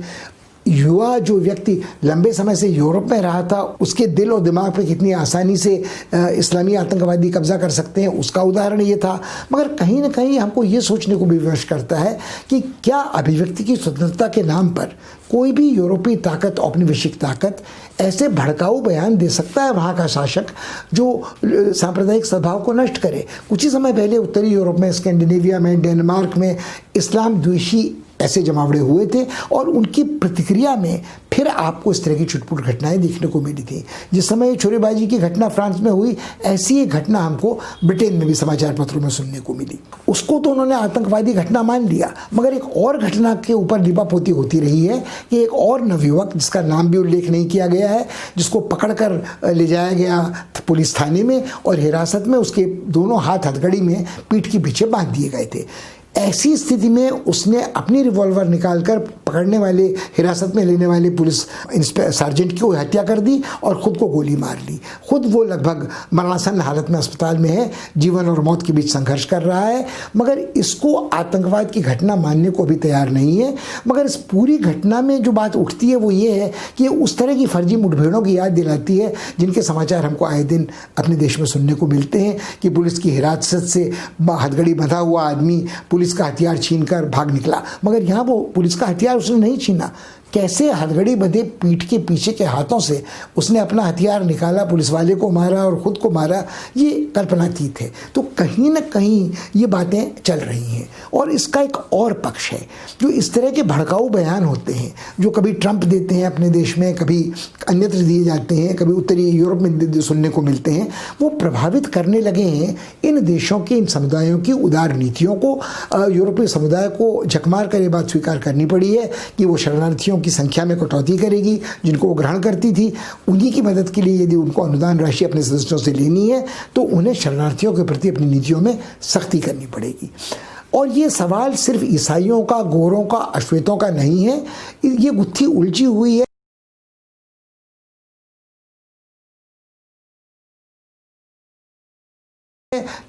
युवा जो व्यक्ति लंबे समय से यूरोप में रहा था, उसके दिल और दिमाग पे कितनी आसानी से इस्लामी आतंकवादी कब्जा कर सकते हैं, उसका उदाहरण ये था। मगर कहीं ना कहीं हमको ये सोचने को भी विवश करता है कि क्या अभिव्यक्ति की स्वतंत्रता के नाम पर कोई भी यूरोपीय ताकत, औपनिवेशिक ताकत ऐसे भड़काऊ बयान दे सकता है वहाँ का शासक जो सांप्रदायिक सद्भाव को नष्ट करे। कुछ ही समय पहले उत्तरी यूरोप में, स्कैंडिनेविया में, डेनमार्क में इस्लाम द्वेषी ऐसे जमावड़े हुए थे और उनकी प्रतिक्रिया में फिर आपको इस तरह की छुटपुट घटनाएं देखने को मिली थी। जिस समय छोरेबाजी की घटना फ्रांस में हुई, ऐसी एक घटना हमको ब्रिटेन में भी समाचार पत्रों में सुनने को मिली। उसको तो उन्होंने आतंकवादी घटना मान लिया, मगर एक और घटना के ऊपर लिपापोती होती रही है कि एक और नवयुवक, जिसका नाम भी उल्लेख नहीं किया गया है, जिसको पकड़कर ले जाया गया पुलिस थाने में और हिरासत में उसके दोनों हाथ हथकड़ी में पीठ के पीछे बांध दिए गए थे। ऐसी स्थिति में उसने अपनी रिवॉल्वर निकालकर पकड़ने वाले, हिरासत में लेने वाले पुलिस सार्जेंट की हत्या कर दी और ख़ुद को गोली मार ली। खुद वो लगभग मरणासन्न हालत में अस्पताल में है, जीवन और मौत के बीच संघर्ष कर रहा है, मगर इसको आतंकवाद की घटना मानने को भी तैयार नहीं है। मगर इस पूरी घटना में जो बात उठती है वो ये है कि उस तरह की फर्जी मुठभेड़ों की याद दिलाती है जिनके समाचार हमको आए दिन अपने देश में सुनने को मिलते हैं कि पुलिस की हिरासत से हथकड़ी बंधा हुआ आदमी पुलिस का हथियार छीनकर भाग निकला, मगर यहाँ वो पुलिस का हथियार उसने नहीं छीना। कैसे हथकड़ी बंधे पीठ के पीछे के हाथों से उसने अपना हथियार निकाला, पुलिस वाले को मारा और ख़ुद को मारा, ये कल्पनातीत है। तो कहीं ना कहीं ये बातें चल रही हैं। और इसका एक और पक्ष है, जो इस तरह के भड़काऊ बयान होते हैं जो कभी ट्रंप देते हैं अपने देश में, कभी अन्यत्र दिए जाते हैं, कभी उत्तरी यूरोप में सुनने को मिलते हैं, वो प्रभावित करने लगे हैं इन देशों के, इन समुदायों की उदार नीतियों को। यूरोपीय समुदाय को झकमार कर ये बात स्वीकार करनी पड़ी है कि वो शरणार्थियों की संख्या में कटौती करेगी जिनको वो ग्रहण करती थी। उन्हीं की मदद के लिए यदि उनको अनुदान राशि अपने सदस्यों से लेनी है तो उन्हें शरणार्थियों के प्रति अपनी नीतियों में सख्ती करनी पड़ेगी। और ये सवाल सिर्फ ईसाइयों का, गोरों का, अश्वेतों का नहीं है, ये गुत्थी उलझी हुई है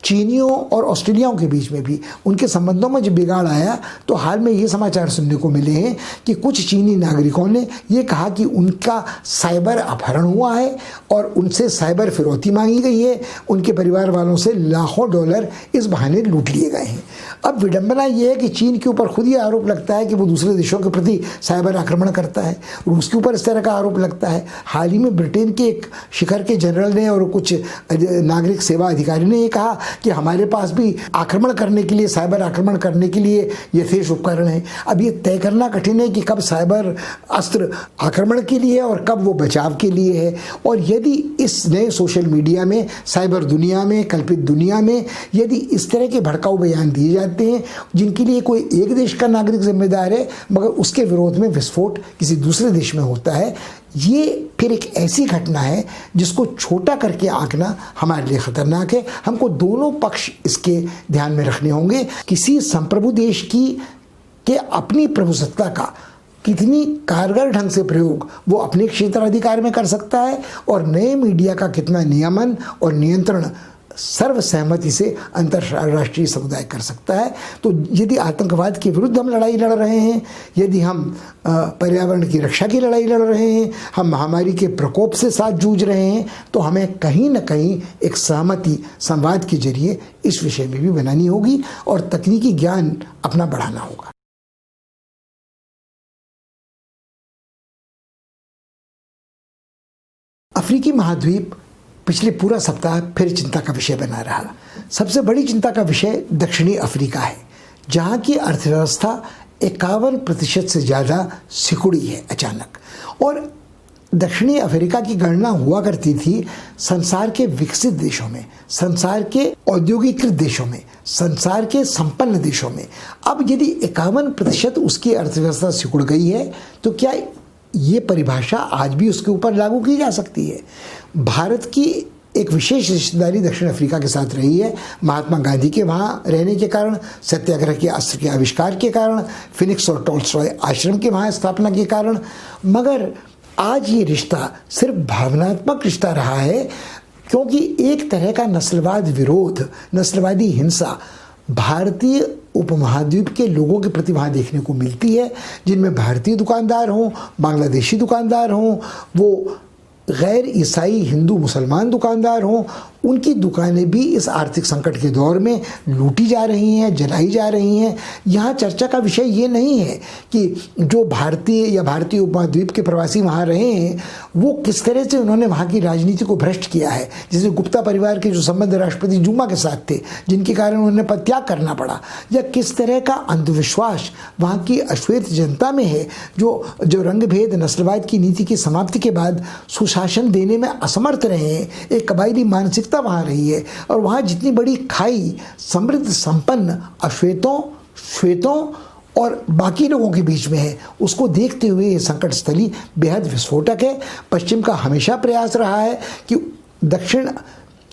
चीनियों और ऑस्ट्रेलियाओं के बीच में भी। उनके संबंधों में जब बिगाड़ आया तो हाल में ये समाचार सुनने को मिले हैं कि कुछ चीनी नागरिकों ने ये कहा कि उनका साइबर अपहरण हुआ है और उनसे साइबर फिरौती मांगी गई है, उनके परिवार वालों से लाखों डॉलर इस बहाने लूट लिए गए हैं। अब विडंबना ये है कि चीन के ऊपर खुद ये आरोप लगता है कि वो दूसरे देशों के प्रति साइबर आक्रमण करता है। रूस के ऊपर इस तरह का आरोप लगता है। हाल ही में ब्रिटेन के एक शिखर के जनरल ने और कुछ नागरिक सेवा अधिकारी ने ये कहा कि हमारे पास भी आक्रमण करने के लिए, साइबर आक्रमण करने के लिए यथेष्ट उपकरण है। अब ये तय करना कठिन है कि कब साइबर अस्त्र आक्रमण के लिए है और कब वो बचाव के लिए है। और यदि इस नए सोशल मीडिया में, साइबर दुनिया में, कल्पित दुनिया में यदि इस तरह के भड़काऊ बयान दिए जाते हैं जिनके लिए कोई एक देश का नागरिक जिम्मेदार है मगर उसके विरोध में विस्फोट किसी दूसरे देश में होता है, ये फिर एक ऐसी घटना है जिसको छोटा करके आंकना हमारे लिए खतरनाक है। हमको दोनों पक्ष इसके ध्यान में रखने होंगे। किसी संप्रभु देश के अपनी प्रभुसत्ता का कितनी कारगर ढंग से प्रयोग वो अपने क्षेत्राधिकार में कर सकता है और नए मीडिया का कितना नियमन और नियंत्रण सर्वसहमति से अंतर्राष्ट्रीय समुदाय कर सकता है। तो यदि आतंकवाद के विरुद्ध हम लड़ाई लड़ रहे हैं, यदि हम पर्यावरण की रक्षा की लड़ाई लड़ रहे हैं, हम महामारी के प्रकोप से साथ जूझ रहे हैं, तो हमें कहीं ना कहीं एक सहमति संवाद के जरिए इस विषय में भी बनानी होगी और तकनीकी ज्ञान अपना बढ़ाना होगा। अफ्रीकी महाद्वीप पिछले पूरा सप्ताह फिर चिंता का विषय बना रहा। सबसे बड़ी चिंता का विषय दक्षिणी अफ्रीका है, जहां की अर्थव्यवस्था 51% से ज़्यादा सिकुड़ी है अचानक। और दक्षिणी अफ्रीका की गणना हुआ करती थी संसार के विकसित देशों में, संसार के औद्योगिकृत देशों में, संसार के संपन्न देशों में। अब यदि 51% उसकी अर्थव्यवस्था सिकुड़ गई है तो क्या ये परिभाषा आज भी उसके ऊपर लागू की जा सकती है? भारत की एक विशेष रिश्तेदारी दक्षिण अफ्रीका के साथ रही है, महात्मा गांधी के वहाँ रहने के कारण, सत्याग्रह के अस्त्र के आविष्कार के कारण, फिनिक्स और टॉल्स्टॉय आश्रम के वहाँ स्थापना के कारण। मगर आज ये रिश्ता सिर्फ भावनात्मक रिश्ता रहा है, क्योंकि एक तरह का नस्लवाद विरोध, नस्लवादी हिंसा भारतीय उपमहाद्वीप के लोगों के प्रति वहाँ देखने को मिलती है, जिनमें भारतीय दुकानदार हों, बांग्लादेशी दुकानदार हों, वो गैर ईसाई हिंदू मुसलमान दुकानदार हों, उनकी दुकानें भी इस आर्थिक संकट के दौर में लूटी जा रही हैं, जलाई जा रही हैं। यहाँ चर्चा का विषय ये नहीं है कि जो भारतीय या भारतीय उपमहाद्वीप के प्रवासी वहाँ रहे हैं वो किस तरह से उन्होंने वहाँ की राजनीति को भ्रष्ट किया है। जैसे गुप्ता परिवार के जो संबंध राष्ट्रपति जुम्मा के साथ थे, जिनके कारण उन्हें पदत्याग करना पड़ा, या किस तरह का अंधविश्वास वहाँ की अश्वेत जनता में है जो रंगभेद नस्लवाद की नीति की समाप्ति के बाद सुशासन देने में असमर्थ रहे हैं। एक कबायली मानसिकता वहाँ रही है और वहाँ जितनी बड़ी खाई समृद्ध संपन्न श्वेतों और बाकी लोगों के बीच में है, उसको देखते हुए ये संकट स्थली बेहद विस्फोटक है। पश्चिम का हमेशा प्रयास रहा है कि दक्षिण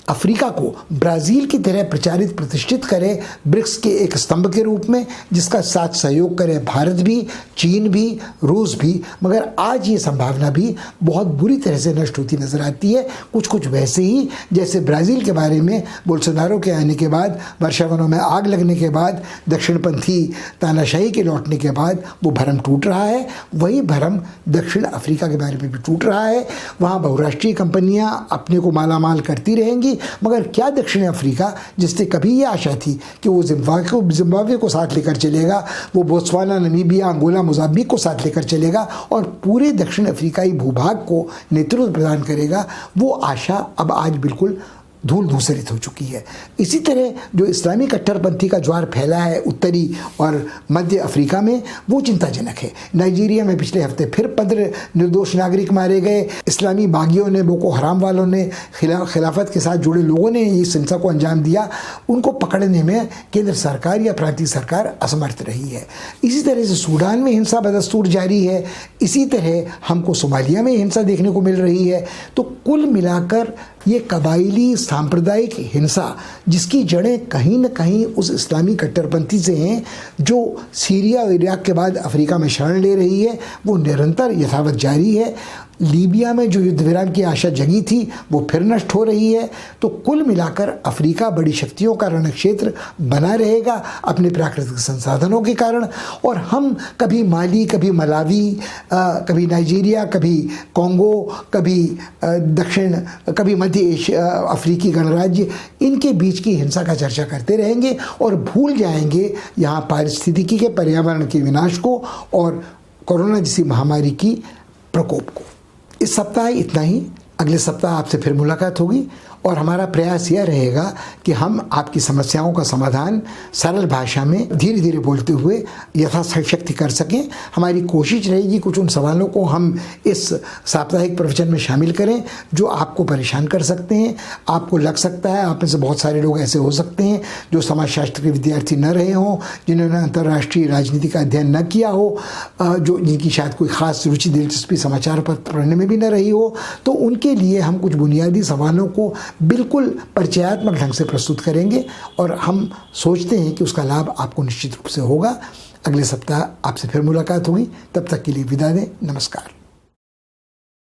अफ्रीका को ब्राज़ील की तरह प्रचारित प्रतिष्ठित करे ब्रिक्स के एक स्तंभ के रूप में, जिसका साथ सहयोग करे भारत भी, चीन भी, रूस भी। मगर आज ये संभावना भी बहुत बुरी तरह से नष्ट होती नजर आती है। कुछ वैसे ही जैसे ब्राज़ील के बारे में बोल्सोनारो के आने के बाद, वर्षावनों में आग लगने के बाद, दक्षिणपंथी तानाशाही के लौटने के बाद वो भरम टूट रहा है। वही भरम दक्षिण अफ्रीका के बारे में भी टूट रहा है। वहाँ बहुराष्ट्रीय कंपनियाँ अपने को मालामाल करती रहेंगी, मगर क्या दक्षिण अफ्रीका, जिससे कभी ये आशा थी कि वो जिम्बाब्वे को साथ लेकर चलेगा, वो बोत्सवाना, नमीबिया, अंगोला, मोजाम्बिक को साथ लेकर चलेगा और पूरे दक्षिण अफ्रीकाई भूभाग को नेतृत्व प्रदान करेगा, वो आशा अब आज बिल्कुल धूल धूसरित हो चुकी है। इसी तरह जो इस्लामी कट्टरपंथी का ज्वार फैला है उत्तरी और मध्य अफ्रीका में, वो चिंताजनक है। नाइजीरिया में पिछले हफ्ते फिर 15 निर्दोष नागरिक मारे गए। इस्लामी बागियों ने, बोको हराम वालों ने, खिलाफत के साथ जुड़े लोगों ने इस हिंसा को अंजाम दिया। उनको पकड़ने में केंद्र सरकार या प्रांतीय सरकार असमर्थ रही है। इसी तरह से सूडान में हिंसा बदस्तूर जारी है। इसी तरह हमको सोमालिया में हिंसा देखने को मिल रही है। तो कुल मिलाकर ये कबायली सांप्रदायिक हिंसा, जिसकी जड़ें कहीं न कहीं उस इस्लामी कट्टरपंथी से हैं जो सीरिया और इराक के बाद अफ्रीका में शरण ले रही है, वो निरंतर यथावत जारी है। लीबिया में जो युद्ध विराम की आशा जगी थी वो फिर नष्ट हो रही है। तो कुल मिलाकर अफ्रीका बड़ी शक्तियों का रणक्षेत्र बना रहेगा अपने प्राकृतिक संसाधनों के कारण। और हम कभी माली, कभी मलावी, कभी नाइजीरिया, कभी कॉन्गो, कभी मध्य एशिया अफ्रीकी गणराज्य, इनके बीच की हिंसा का चर्चा करते रहेंगे और भूल जाएंगे यहाँ पारिस्थितिकी के, पर्यावरण के विनाश को और कोरोना जैसी महामारी की प्रकोप को। इस सप्ताह इतना ही। अगले सप्ताह आपसे फिर मुलाकात होगी और हमारा प्रयास यह रहेगा कि हम आपकी समस्याओं का समाधान सरल भाषा में धीरे धीरे बोलते हुए यथाशक्ति कर सकें। हमारी कोशिश रहेगी कुछ उन सवालों को हम इस साप्ताहिक प्रवचन में शामिल करें जो आपको परेशान कर सकते हैं। आपको लग सकता है, आप में से बहुत सारे लोग ऐसे हो सकते हैं जो समाजशास्त्र के विद्यार्थी न रहे हों, जिन्होंने अंतर्राष्ट्रीय राजनीति का अध्ययन न किया हो, जिनकी शायद कोई ख़ास रुचि दिलचस्पी समाचार पत्र पढ़ने में भी न रही हो। तो उनके लिए हम कुछ बुनियादी सवालों को बिल्कुल परिचयात्मक ढंग से प्रस्तुत करेंगे और हम सोचते हैं कि उसका लाभ आपको निश्चित रूप से होगा। अगले सप्ताह आपसे फिर मुलाकात होगी। तब तक के लिए विदा दें। नमस्कार।